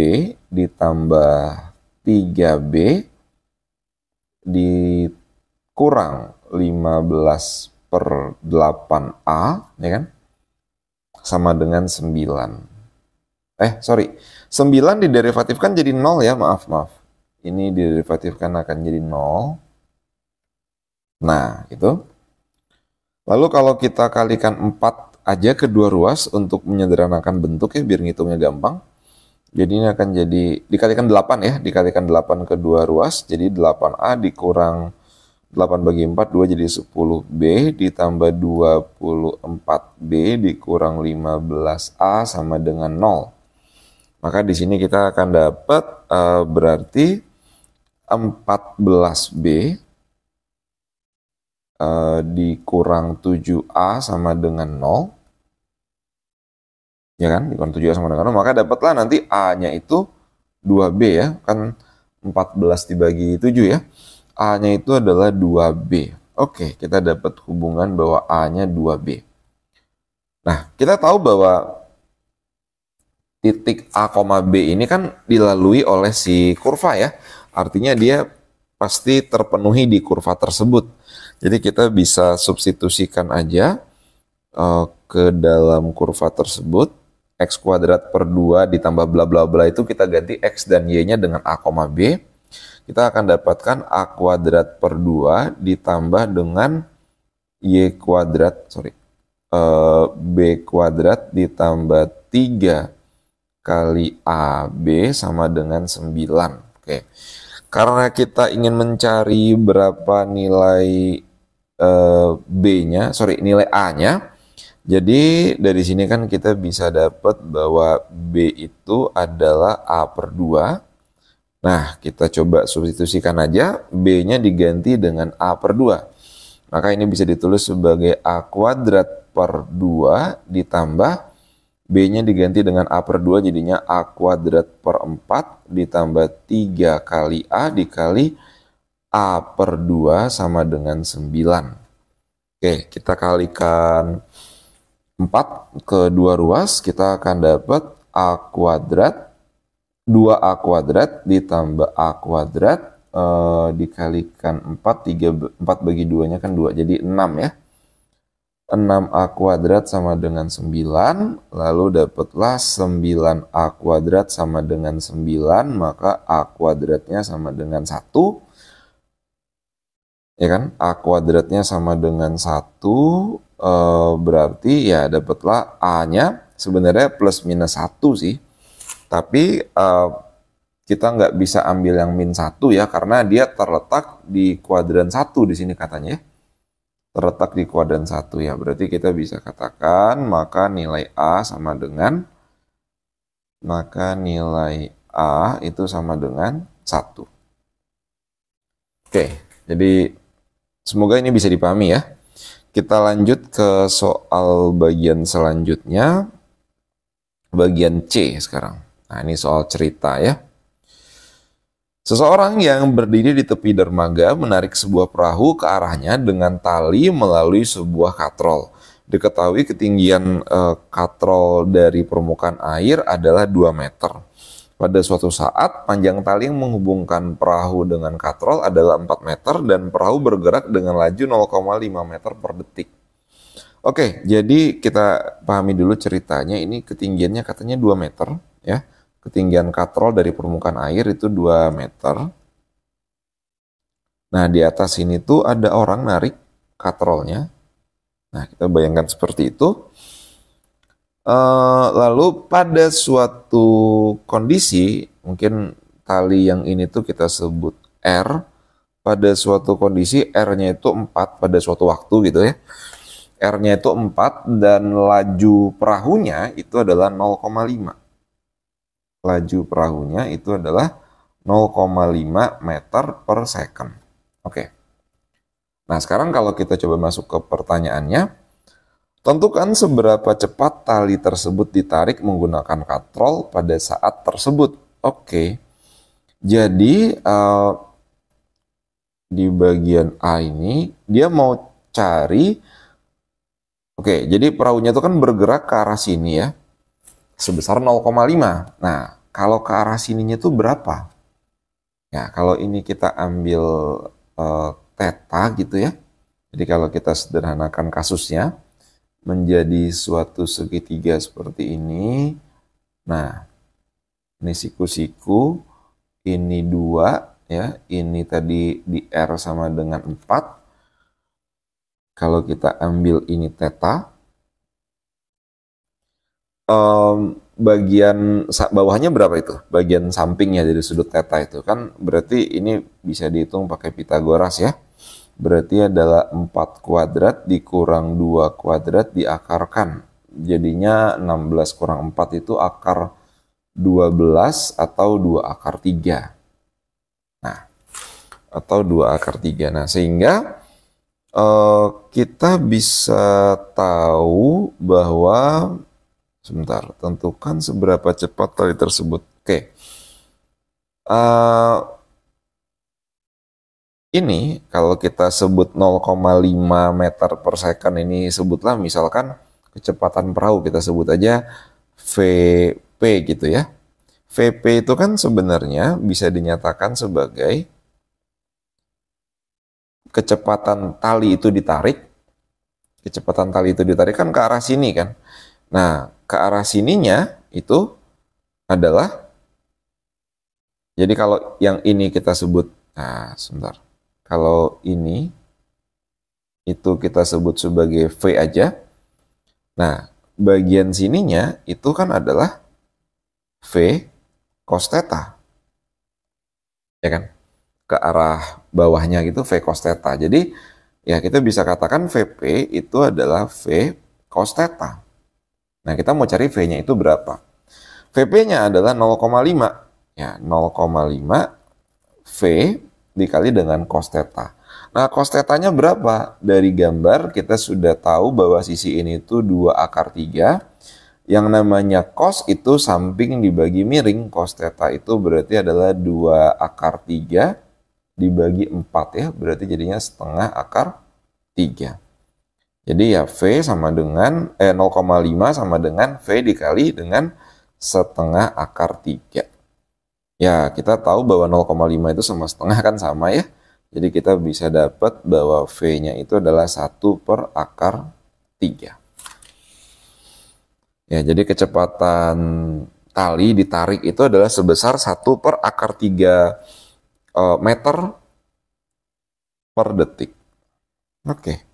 ditambah 3B dikurang 15/8A, ya kan? Sama dengan 9. 9 diderivatifkan jadi 0 ya, maaf. Ini diderivatifkan akan jadi 0. Nah, itu. Lalu kalau kita kalikan 4 aja kedua ruas untuk menyederhanakan bentuk ya, biar ngitungnya gampang. Jadi ini akan jadi, dikalikan 8 ya, dikalikan 8 kedua ruas, jadi 8A dikurang 8 bagi 4, 2 jadi 10B, ditambah 24B dikurang 15A sama dengan 0. Maka di sini kita akan dapat berarti 14B dikurang 7A sama dengan 0. Ya kan, dikurang 7A sama dengan 0, maka dapatlah nanti A-nya itu 2B ya, kan 14 dibagi 7 ya. A-nya itu adalah 2B. Oke, kita dapat hubungan bahwa A-nya 2B. Nah, kita tahu bahwa titik A, B ini kan dilalui oleh si kurva ya. Artinya dia pasti terpenuhi di kurva tersebut. Jadi kita bisa substitusikan aja ke dalam kurva tersebut. X kuadrat per 2 ditambah bla bla bla itu kita ganti X dan Y-nya dengan A, B. Kita akan dapatkan A kuadrat per 2 ditambah dengan Y kuadrat, B kuadrat ditambah 3 kali AB sama dengan 9. Oke. Karena kita ingin mencari berapa nilai nilai A-nya. Jadi dari sini kan kita bisa dapat bahwa B itu adalah A per 2. Nah, kita coba substitusikan aja, B-nya diganti dengan A per 2. Maka ini bisa ditulis sebagai A kuadrat per 2 ditambah B-nya diganti dengan A per 2, jadinya A kuadrat per 4 ditambah 3 kali A dikali A per 2 sama dengan 9. Oke, kita kalikan 4 ke 2 ruas, kita akan dapat A kuadrat, 2A kuadrat ditambah A kuadrat dikalikan 4, 4 bagi 2-nya kan 2, jadi 6 ya. 6A kuadrat sama dengan 9, lalu dapatlah 9A kuadrat sama dengan 9, maka A kuadratnya sama dengan 1. Ya kan? A kuadratnya sama dengan 1, berarti ya dapatlah A-nya sebenarnya plus minus 1 sih. Tapi kita nggak bisa ambil yang min 1 ya, karena dia terletak di kuadran 1 di sini katanya ya. Terletak di kuadran 1 ya, berarti kita bisa katakan maka nilai A itu sama dengan 1. Oke, jadi semoga ini bisa dipahami ya. Kita lanjut ke soal bagian selanjutnya, bagian C sekarang. Nah, ini soal cerita ya. Seseorang yang berdiri di tepi dermaga menarik sebuah perahu ke arahnya dengan tali melalui sebuah katrol. Diketahui ketinggian katrol dari permukaan air adalah 2 meter. Pada suatu saat, panjang tali yang menghubungkan perahu dengan katrol adalah 4 meter dan perahu bergerak dengan laju 0,5 meter per detik. Oke, jadi kita pahami dulu ceritanya. Ini ketinggiannya katanya 2 meter ya. Ketinggian katrol dari permukaan air itu 2 meter. Nah, di atas sini tuh ada orang narik katrolnya. Nah, kita bayangkan seperti itu. Lalu pada suatu kondisi, mungkin tali yang ini tuh kita sebut R. Pada suatu kondisi R-nya itu 4 pada suatu waktu gitu ya. R-nya itu 4 dan laju perahunya itu adalah 0,5. Laju perahunya itu adalah 0,5 meter per second. Oke. Nah, sekarang kalau kita coba masuk ke pertanyaannya, tentukan seberapa cepat tali tersebut ditarik menggunakan katrol pada saat tersebut. Oke. Jadi, di bagian A ini, dia mau cari, oke, jadi perahunya itu kan bergerak ke arah sini ya, sebesar 0,5. Nah, kalau ke arah sininya itu berapa? Ya, kalau ini kita ambil theta gitu ya. Jadi kalau kita sederhanakan kasusnya menjadi suatu segitiga seperti ini. Nah, ini siku-siku, ini 2 ya, ini tadi di R sama dengan 4. Kalau kita ambil ini theta, bagian bawahnya berapa itu? Bagian sampingnya dari sudut theta itu kan berarti ini bisa dihitung pakai Pitagoras ya. Berarti adalah 4 kuadrat dikurang 2 kuadrat diakarkan. Jadinya 16 kurang 4 itu akar 12 atau 2 akar 3. Nah, atau 2 akar 3. Nah, sehingga kita bisa tahu bahwa sebentar, tentukan seberapa cepat tali tersebut. Oke. Ini kalau kita sebut 0,5 meter per second ini, sebutlah misalkan kecepatan perahu, kita sebut aja VP gitu ya. VP itu kan sebenarnya bisa dinyatakan sebagai kecepatan tali itu ditarik. Kecepatan tali itu ditarik kan ke arah sini kan. Nah, ke arah sininya itu adalah, jadi kalau yang ini kita sebut, nah sebentar, kalau ini itu kita sebut sebagai V aja. Nah, bagian sininya itu kan adalah V cos theta, ya kan? Ke arah bawahnya gitu V cos theta. Jadi ya kita bisa katakan VP itu adalah V cos theta. Nah, kita mau cari V-nya itu berapa? VP-nya adalah 0,5. Ya, 0,5 V dikali dengan cos theta. Nah, cos theta-nya berapa? Dari gambar kita sudah tahu bahwa sisi ini itu 2 akar 3. Yang namanya cos itu samping dibagi miring. Cos theta itu berarti adalah 2 akar 3 dibagi 4 ya. Berarti jadinya setengah akar 3. Jadi ya V sama dengan 0,5 sama dengan V dikali dengan setengah akar 3. Ya, kita tahu bahwa 0,5 itu sama setengah kan sama ya. Jadi kita bisa dapat bahwa V-nya itu adalah 1 per akar 3. Ya, jadi kecepatan tali ditarik itu adalah sebesar 1 per akar 3 meter per detik. Oke.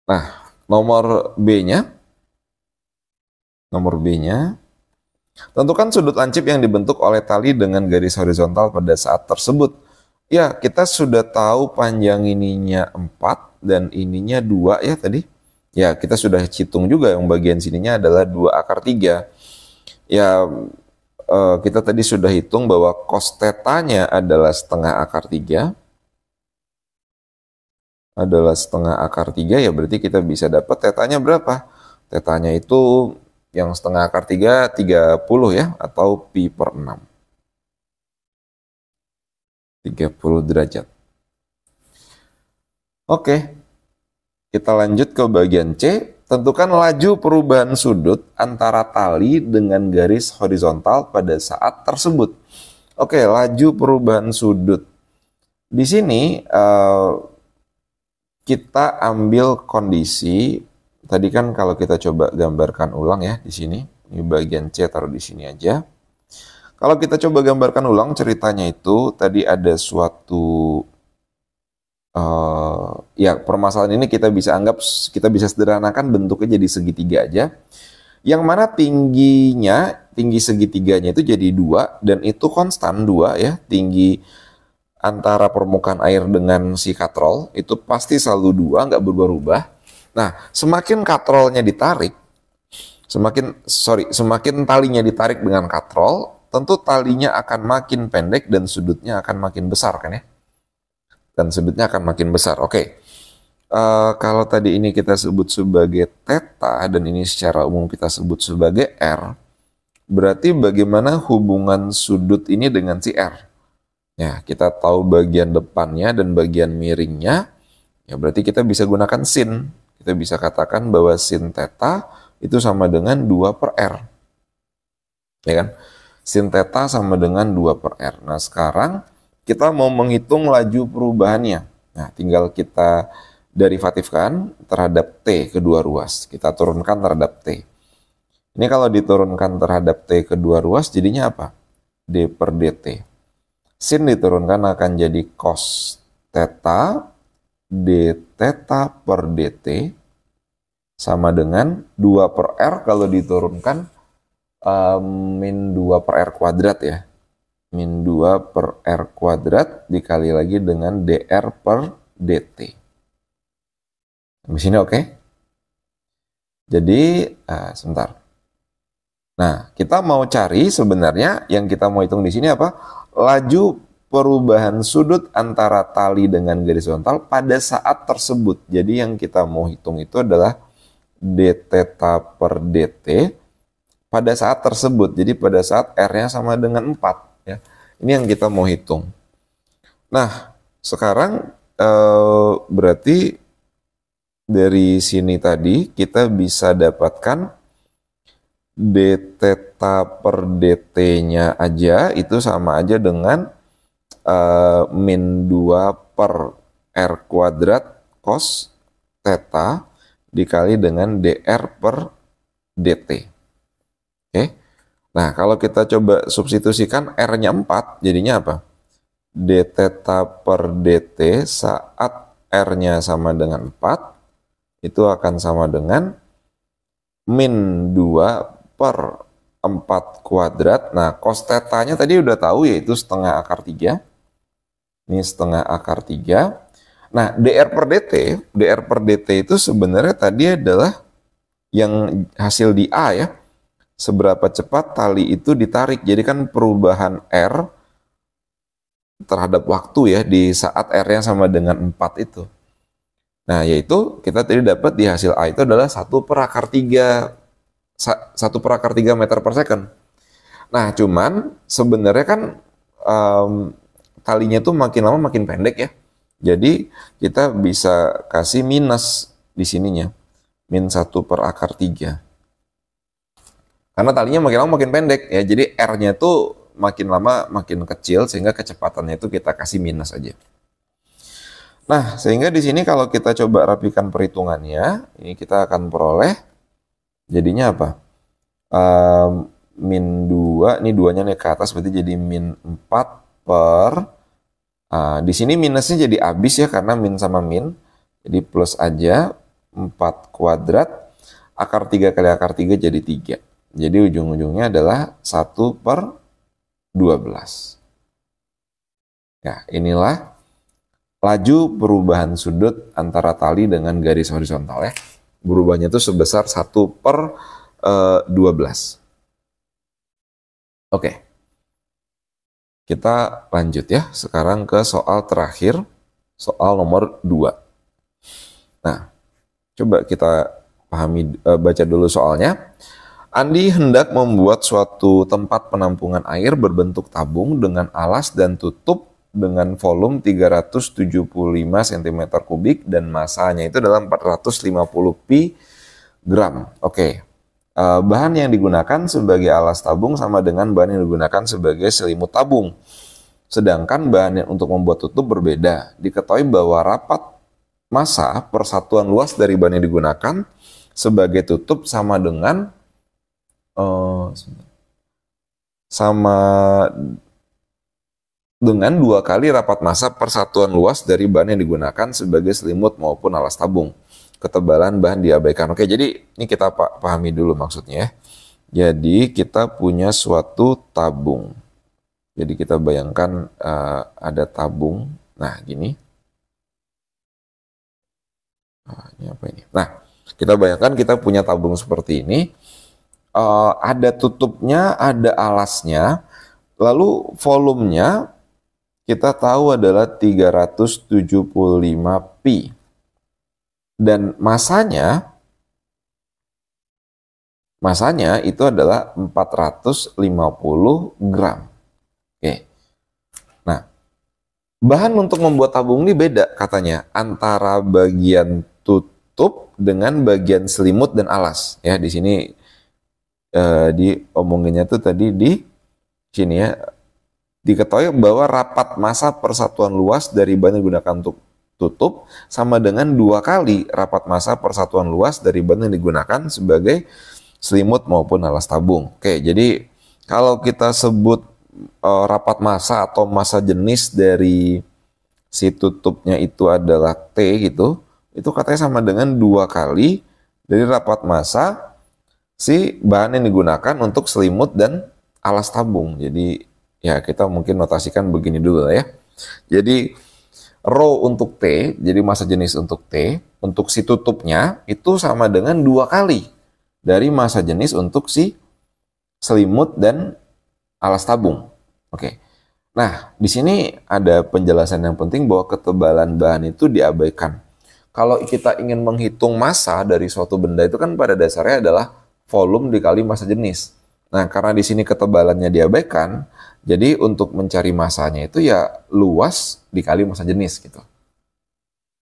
Nah, nomor B-nya, tentukan sudut lancip yang dibentuk oleh tali dengan garis horizontal pada saat tersebut. Ya, kita sudah tahu panjang ininya 4 dan ininya 2 ya tadi. Ya, kita sudah hitung juga yang bagian sininya adalah 2 akar 3. Ya, kita tadi sudah hitung bahwa cos theta-nya adalah setengah akar 3. Adalah setengah akar 3, ya berarti kita bisa dapat tetanya berapa? Tetanya itu yang setengah akar 3, 30 ya, atau pi per 6. 30 derajat. Oke, kita lanjut ke bagian C. Tentukan laju perubahan sudut antara tali dengan garis horizontal pada saat tersebut. Oke, laju perubahan sudut. Di sini kita ambil kondisi, tadi kan kalau kita coba gambarkan ulang ya di sini, ini bagian C taruh di sini aja. Kalau kita coba gambarkan ulang ceritanya itu, tadi ada suatu, ya permasalahan ini kita bisa anggap, kita bisa sederhanakan bentuknya jadi segitiga aja. Yang mana tinggi segitiganya itu jadi 2, dan itu konstan 2 ya, tinggi antara permukaan air dengan si katrol itu pasti selalu 2, nggak berubah-ubah. Nah, semakin katrolnya ditarik, semakin talinya ditarik dengan katrol, tentu talinya akan makin pendek dan sudutnya akan makin besar kan ya? Dan sudutnya akan makin besar. Oke. Kalau tadi ini kita sebut sebagai theta dan ini secara umum kita sebut sebagai R, berarti bagaimana hubungan sudut ini dengan si R? Ya, kita tahu bagian depannya dan bagian miringnya, ya berarti kita bisa gunakan sin. Kita bisa katakan bahwa sin theta itu sama dengan 2 per R. Ya kan? Sin theta sama dengan 2 per R. Nah, sekarang kita mau menghitung laju perubahannya. Nah, tinggal kita derivatifkan terhadap T kedua ruas. Kita turunkan terhadap T. Ini kalau diturunkan terhadap T kedua ruas, jadinya apa? D per dt. Sin diturunkan akan jadi cos theta d theta per dt sama dengan 2 per R kalau diturunkan min 2 per R kuadrat ya. Min 2 per R kuadrat dikali lagi dengan dr per dt. Di sini oke? Jadi, sebentar. Nah, kita mau cari sebenarnya yang kita mau hitung di sini apa? Laju perubahan sudut antara tali dengan garis horizontal pada saat tersebut. Jadi yang kita mau hitung itu adalah d theta per dt pada saat tersebut. Jadi pada saat R-nya sama dengan 4 ya. Ini yang kita mau hitung. Nah, sekarang berarti dari sini tadi kita bisa dapatkan d theta per dt-nya aja itu sama aja dengan min 2 per R kuadrat cos theta dikali dengan dr per dt. Oke. Nah, kalau kita coba substitusikan R-nya 4, jadinya apa? D theta per dt saat R-nya sama dengan 4 itu akan sama dengan min 2 per 4 kuadrat. Nah, cos theta-nya tadi udah tahu yaitu setengah akar 3. Ini setengah akar 3. Nah, dr per dt itu sebenarnya tadi adalah yang hasil di A ya. Seberapa cepat tali itu ditarik. Jadi kan perubahan R terhadap waktu ya di saat R-nya sama dengan 4 itu. Nah, yaitu kita tadi dapat di hasil A itu adalah 1 per akar 3 meter per second. Nah, cuman sebenarnya kan talinya tuh makin lama makin pendek ya. Jadi kita bisa kasih minus di sininya. Min 1 per akar 3. Karena talinya makin lama makin pendek ya. Jadi R-nya tuh makin lama makin kecil sehingga kecepatannya itu kita kasih minus aja. Nah, sehingga di sini kalau kita coba rapikan perhitungannya, ini kita akan peroleh jadinya apa? Min 2, ini 2-nya naik ke atas berarti jadi min 4 per di sini minusnya jadi habis ya karena min sama min. Jadi plus aja 4 kuadrat akar 3 kali akar 3 jadi 3. Jadi ujung-ujungnya adalah 1 per 12. Ya, inilah laju perubahan sudut antara tali dengan garis horizontal ya. Berubahnya itu sebesar 1 per 12. Oke. Kita lanjut ya. Sekarang ke soal terakhir. Soal nomor 2. Nah, coba kita baca dulu soalnya. Andi hendak membuat suatu tempat penampungan air berbentuk tabung dengan alas dan tutup dengan volume 375 cm3 dan masanya itu dalam 450 pi gram. Oke. Bahan yang digunakan sebagai alas tabung sama dengan bahan yang digunakan sebagai selimut tabung. Sedangkan bahan yang untuk membuat tutup berbeda. Diketahui bahwa rapat massa persatuan luas dari bahan yang digunakan sebagai tutup sama dengan dua kali rapat massa persatuan luas dari bahan yang digunakan sebagai selimut maupun alas tabung. Ketebalan bahan diabaikan. Oke, jadi ini kita pahami dulu maksudnya ya. Jadi kita punya suatu tabung. Jadi kita bayangkan ada tabung. Nah, gini. Ini apa ini? Nah, kita bayangkan kita punya tabung seperti ini. Ada tutupnya, ada alasnya, lalu volumenya kita tahu adalah 375 pi. Dan masanya itu adalah 450 gram. Oke. Nah, bahan untuk membuat tabung ini beda katanya antara bagian tutup dengan bagian selimut dan alas. Ya, di sini diomonginnya tuh tadi di sini ya. Diketahui bahwa rapat massa persatuan luas dari bahan yang digunakan untuk tutup sama dengan 2 kali rapat massa persatuan luas dari bahan yang digunakan sebagai selimut maupun alas tabung. Oke, jadi kalau kita sebut rapat massa atau massa jenis dari si tutupnya itu adalah T gitu, itu katanya sama dengan 2 kali dari rapat massa si bahan yang digunakan untuk selimut dan alas tabung. Jadi ya kita mungkin notasikan begini dulu lah ya. Jadi rho untuk T, jadi massa jenis untuk T, untuk si tutupnya itu sama dengan 2 kali dari massa jenis untuk si selimut dan alas tabung. Oke. Nah, di sini ada penjelasan yang penting bahwa ketebalan bahan itu diabaikan. Kalau kita ingin menghitung massa dari suatu benda itu kan pada dasarnya adalah volume dikali massa jenis. Nah, karena di sini ketebalannya diabaikan, jadi untuk mencari massanya itu ya luas dikali massa jenis gitu.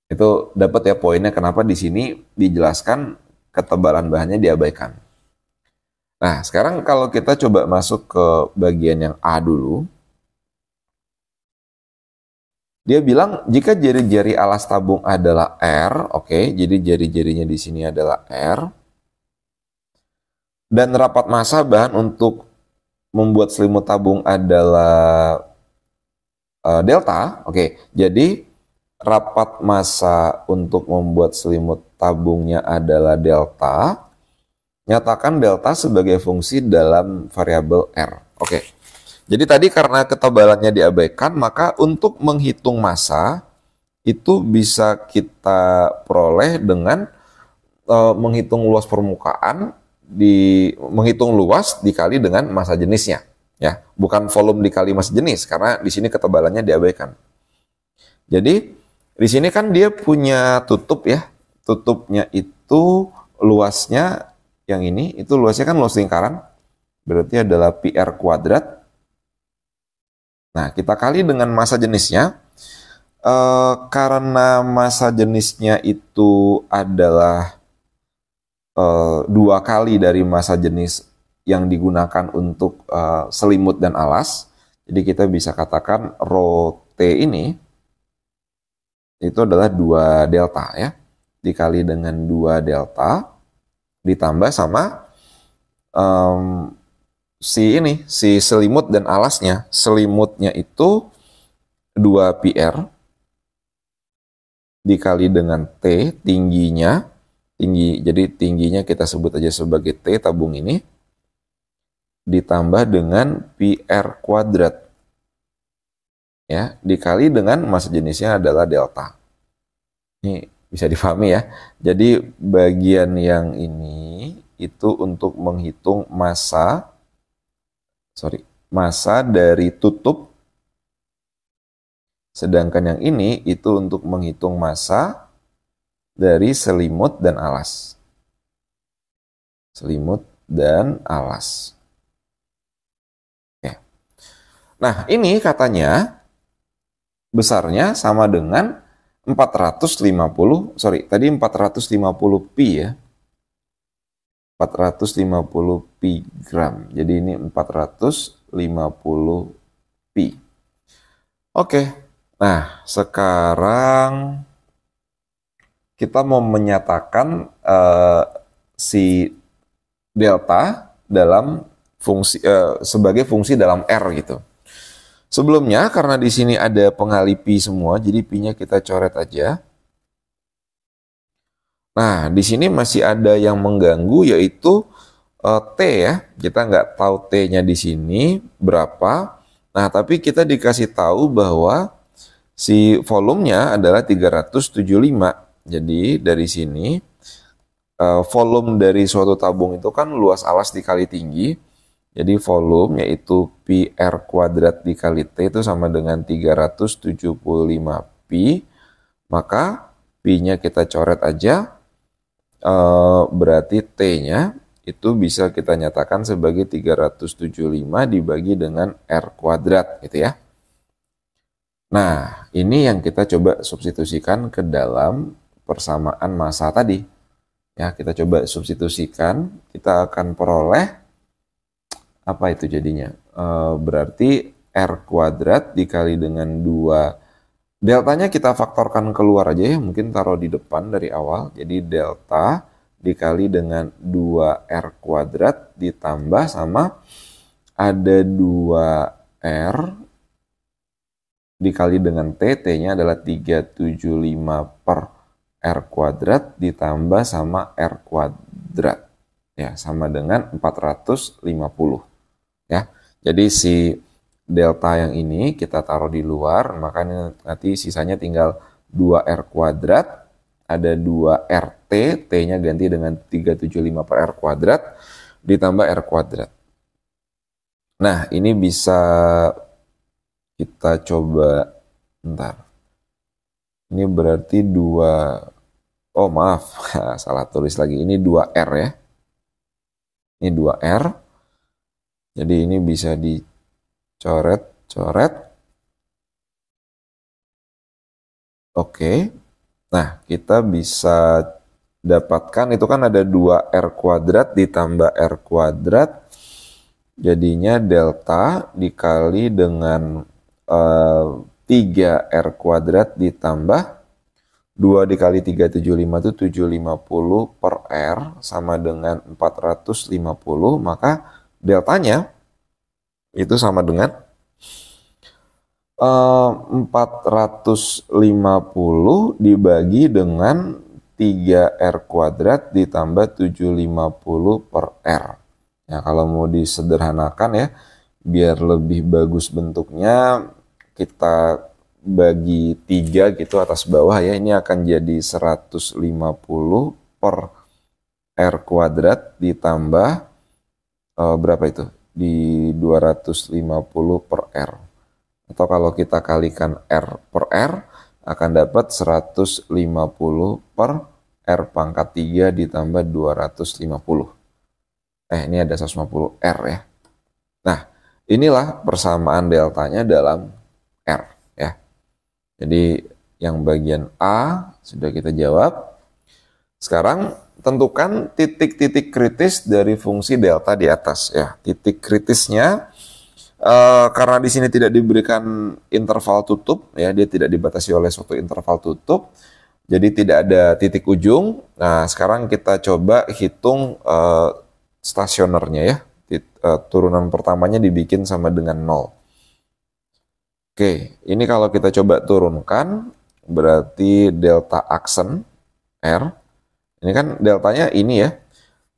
Itu dapat ya poinnya kenapa di sini dijelaskan ketebalan bahannya diabaikan. Nah, sekarang kalau kita coba masuk ke bagian yang A dulu. Dia bilang jika jari-jari alas tabung adalah R, oke, jadi jari-jarinya di sini adalah R. Dan rapat massa bahan untuk membuat selimut tabung adalah delta, oke. Jadi rapat massa untuk membuat selimut tabungnya adalah delta. Nyatakan delta sebagai fungsi dalam variabel R, oke. Jadi tadi karena ketebalannya diabaikan, maka untuk menghitung massa itu bisa kita peroleh dengan menghitung luas permukaan menghitung luas dikali dengan massa jenisnya, ya, bukan volume dikali massa jenis karena di sini ketebalannya diabaikan. Jadi di sini kan dia punya tutup ya, tutupnya itu luasnya yang ini itu luasnya kan luas lingkaran, berarti adalah pi r kuadrat. Nah, kita kali dengan massa jenisnya, Karena massa jenisnya itu adalah 2 kali dari massa jenis yang digunakan untuk selimut dan alas, jadi kita bisa katakan rho T ini itu adalah 2 delta ya, dikali dengan 2 delta ditambah sama si selimut dan alasnya. Selimutnya itu 2 PR dikali dengan T tingginya, jadi tingginya kita sebut aja sebagai T tabung ini, ditambah dengan PR kuadrat ya, dikali dengan massa jenisnya adalah delta. Ini bisa difahami ya. Jadi bagian yang ini itu untuk menghitung massa dari tutup, sedangkan yang ini itu untuk menghitung massa dari selimut dan alas. Selimut dan alas. Oke. Nah, ini katanya besarnya sama dengan 450 pi ya. 450 pi gram. Jadi ini 450 pi. Oke. Nah, sekarang kita mau menyatakan si delta dalam fungsi sebagai fungsi dalam R gitu. Sebelumnya karena di sini ada pengali pi semua, jadi pi-nya kita coret aja. Nah, di sini masih ada yang mengganggu yaitu T ya. Kita nggak tahu T-nya di sini berapa. Nah, tapi kita dikasih tahu bahwa si volumenya adalah 375. Jadi dari sini volume dari suatu tabung itu kan luas alas dikali tinggi. Jadi volume yaitu pi R kuadrat dikali T itu sama dengan 375 pi. Maka pi-nya kita coret aja. Berarti T-nya itu bisa kita nyatakan sebagai 375 dibagi dengan R kuadrat gitu ya. Nah, ini yang kita coba substitusikan ke dalam persamaan massa tadi. Ya, kita coba substitusikan, kita akan peroleh apa itu jadinya? Berarti R kuadrat dikali dengan 2. Deltanya kita faktorkan keluar aja ya, mungkin taruh di depan dari awal. Jadi delta dikali dengan 2R kuadrat ditambah sama ada 2R dikali dengan T, T-nya adalah 375 per R kuadrat ditambah sama R kuadrat. Ya, sama dengan 450. Ya, jadi si delta yang ini kita taruh di luar, makanya nanti sisanya tinggal 2R kuadrat, ada 2RT, T-nya ganti dengan 375 per R kuadrat, ditambah R kuadrat. Nah, ini bisa kita coba, bentar. Ini berarti 2, oh maaf, salah tulis lagi. Ini 2R ya. Ini 2R. Jadi ini bisa dicoret-coret. Oke. Nah, kita bisa dapatkan, itu kan ada 2R kuadrat ditambah R kuadrat. Jadinya delta dikali dengan 3R kuadrat ditambah 2 dikali 375 itu 750 per R sama dengan 450, maka deltanya itu sama dengan 450 dibagi dengan 3R kuadrat ditambah 750 per R. Ya, kalau mau disederhanakan ya, biar lebih bagus bentuknya, kita bagi 3 gitu atas bawah ya, ini akan jadi 150 per R kuadrat ditambah berapa itu? Di 250 per R. Atau kalau kita kalikan R per R, akan dapat 150 per R pangkat 3 ditambah 250. Ini ada 150 R ya. Nah, inilah persamaan deltanya dalam R ya. Jadi Yang bagian A sudah kita jawab. Sekarang tentukan titik-titik kritis dari fungsi delta di atas ya. Titik kritisnya karena di sini tidak diberikan interval tutup ya, dia tidak dibatasi oleh suatu interval tutup. Jadi tidak ada titik ujung. Nah, sekarang kita coba hitung stasionernya ya. Turunan pertamanya dibikin sama dengan 0. Oke, ini kalau kita coba turunkan, berarti delta aksen R. Ini kan deltanya ini ya.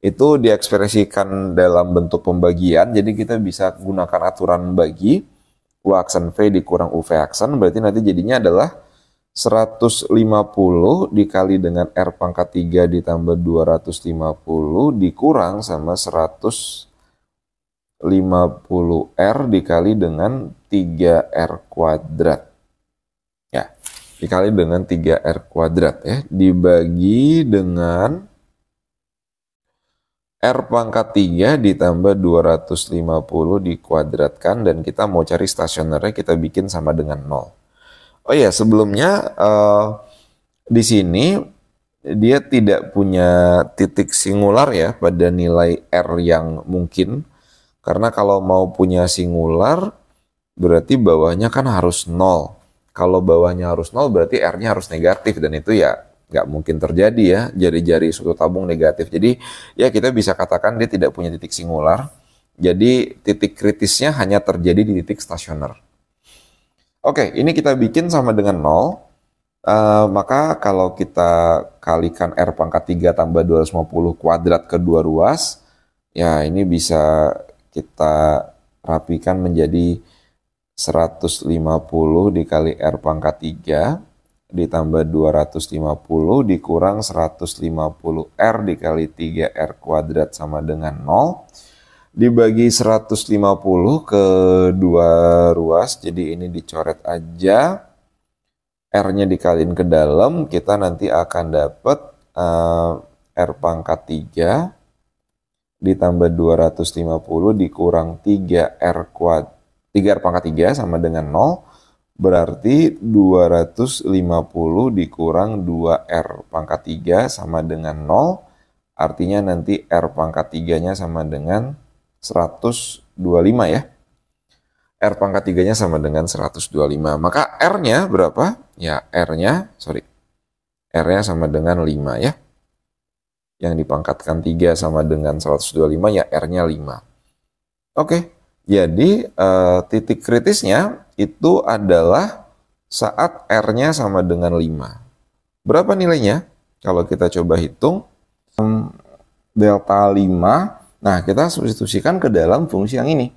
Itu diekspresikan dalam bentuk pembagian. Jadi kita bisa gunakan aturan bagi. U aksen V dikurang UV aksen. Berarti nanti jadinya adalah 150 dikali dengan R pangkat 3 ditambah 250 dikurang sama 150R dikali dengan 3R kuadrat. Ya, dikali dengan 3R kuadrat ya. Dibagi dengan R pangkat 3 ditambah 250 dikuadratkan. Dan kita mau cari stasionernya, kita bikin sama dengan 0. Oh iya, sebelumnya di sini dia tidak punya titik singular ya pada nilai R yang mungkin. Karena kalau mau punya singular berarti bawahnya kan harus 0. Kalau bawahnya harus 0 berarti R-nya harus negatif, dan itu ya nggak mungkin terjadi ya, jari-jari suatu tabung negatif. Jadi ya kita bisa katakan dia tidak punya titik singular. Jadi titik kritisnya hanya terjadi di titik stasioner. Oke, ini kita bikin sama dengan 0. Maka kalau kita kalikan R pangkat 3 tambah 250 kuadrat kedua ruas, ya ini bisa kita rapikan menjadi 150 dikali R pangkat 3 ditambah 250 dikurang 150R dikali 3R kuadrat sama dengan 0. Dibagi 150 ke dua ruas, jadi ini dicoret aja. R-nya dikaliin ke dalam, kita nanti akan dapat R pangkat 3 ditambah 250 dikurang 3R kuadrat. 3R pangkat 3 sama dengan 0, berarti 250 dikurang 2R pangkat 3 sama dengan 0, artinya nanti R pangkat 3-nya sama dengan 125 ya. R pangkat 3-nya sama dengan 125. Maka R-nya berapa? Ya, R-nya sama dengan 5 ya. Yang dipangkatkan 3 sama dengan 125 ya R-nya 5. Oke, jadi titik kritisnya itu adalah saat R-nya sama dengan 5. Berapa nilainya? Kalau kita coba hitung, delta 5. Nah, kita substitusikan ke dalam fungsi yang ini.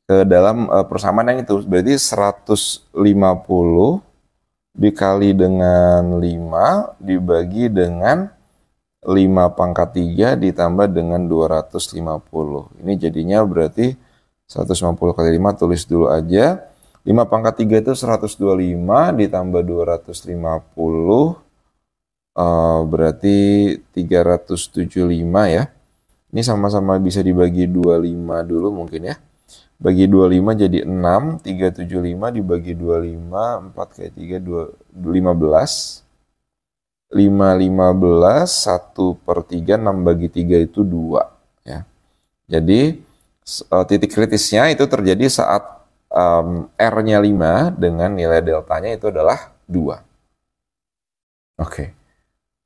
Ke dalam persamaan yang itu. Berarti 150 dikali dengan 5 dibagi dengan 5 pangkat 3 ditambah dengan 250. Ini jadinya berarti 150 kali 5, tulis dulu aja. 5 pangkat 3 itu 125 ditambah 250. Berarti 375 ya. Ini sama-sama bisa dibagi 25 dulu mungkin ya. Bagi 25 jadi 6, 375 dibagi 25, 4 kali 3, 15. 15, 1/3, 6 bagi 3 itu 2. Ya. Jadi titik kritisnya itu terjadi saat R-nya 5 dengan nilai deltanya itu adalah 2. Oke.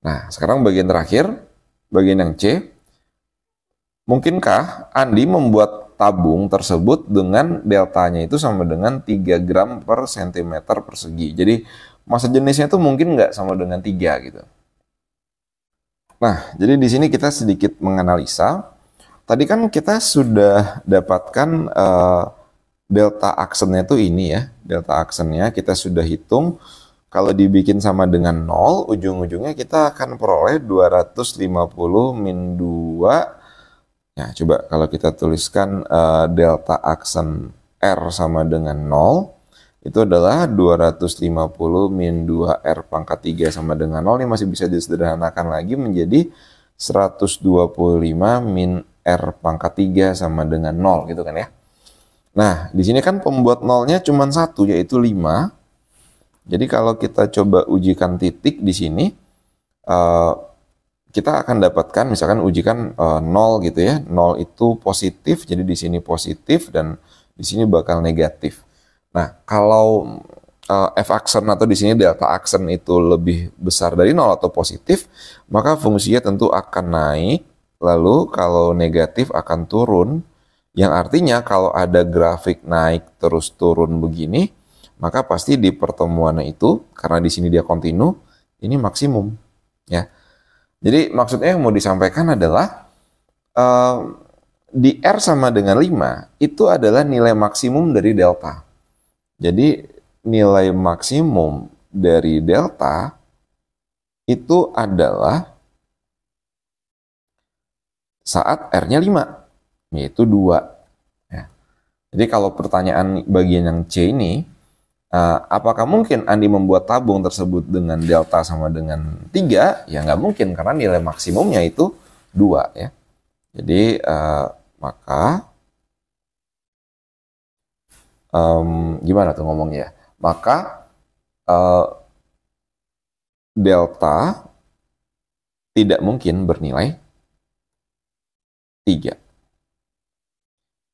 Nah, sekarang bagian terakhir, bagian yang C. Mungkinkah Andi membuat tabung tersebut dengan deltanya itu sama dengan 3 gram per sentimeter persegi. Jadi massa jenisnya itu mungkin nggak sama dengan 3 gitu. Nah, jadi di sini kita sedikit menganalisa. Tadi kan kita sudah dapatkan delta aksennya itu ini ya. Delta aksennya kita sudah hitung. Kalau dibikin sama dengan 0, ujung-ujungnya kita akan peroleh 250 min 2. Ya, coba kalau kita tuliskan delta aksen R sama dengan 0, itu adalah 250 min 2R pangkat 3 sama dengan 0. Ini masih bisa disederhanakan lagi menjadi 125 min R pangkat 3 sama dengan 0 gitu kan ya. Nah, di sini kan pembuat nolnya cuma satu, yaitu 5. Jadi kalau kita coba ujikan titik di sini, eh, kita akan dapatkan misalkan ujikan 0 gitu ya. 0 itu positif, jadi di sini positif dan di sini bakal negatif. Nah, kalau f aksen atau di sini delta aksen itu lebih besar dari 0 atau positif, maka fungsinya tentu akan naik, lalu kalau negatif akan turun, yang artinya kalau ada grafik naik terus turun begini, maka pasti di pertemuan itu, karena di sini dia kontinu, ini maksimum. Ya. Jadi maksudnya yang mau disampaikan adalah di R sama dengan 5 itu adalah nilai maksimum dari delta. Jadi nilai maksimum dari delta itu adalah saat R-nya 5, yaitu 2. Ya. Jadi kalau pertanyaan bagian yang C ini, apakah mungkin Andi membuat tabung tersebut dengan delta sama dengan 3? Ya nggak mungkin, karena nilai maksimumnya itu 2. Ya. Jadi maka gimana tuh ngomongnya? Maka delta tidak mungkin bernilai 3.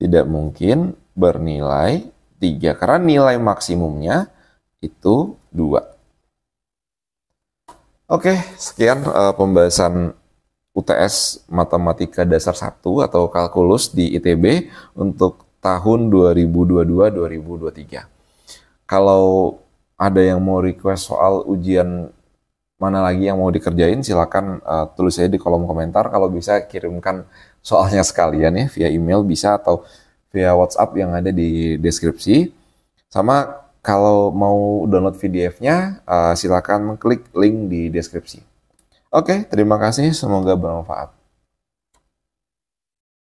Tidak mungkin bernilai 3 karena nilai maksimumnya itu 2. Oke, sekian pembahasan UTS Matematika Dasar 1 atau Kalkulus di ITB untuk tahun 2022-2023. Kalau ada yang mau request soal ujian mana lagi yang mau dikerjain, silakan tulis aja di kolom komentar. Kalau bisa kirimkan soalnya sekalian ya, via email bisa atau via WhatsApp yang ada di deskripsi. Sama kalau mau download PDF-nya, silakan klik link di deskripsi. Oke, terima kasih. Semoga bermanfaat.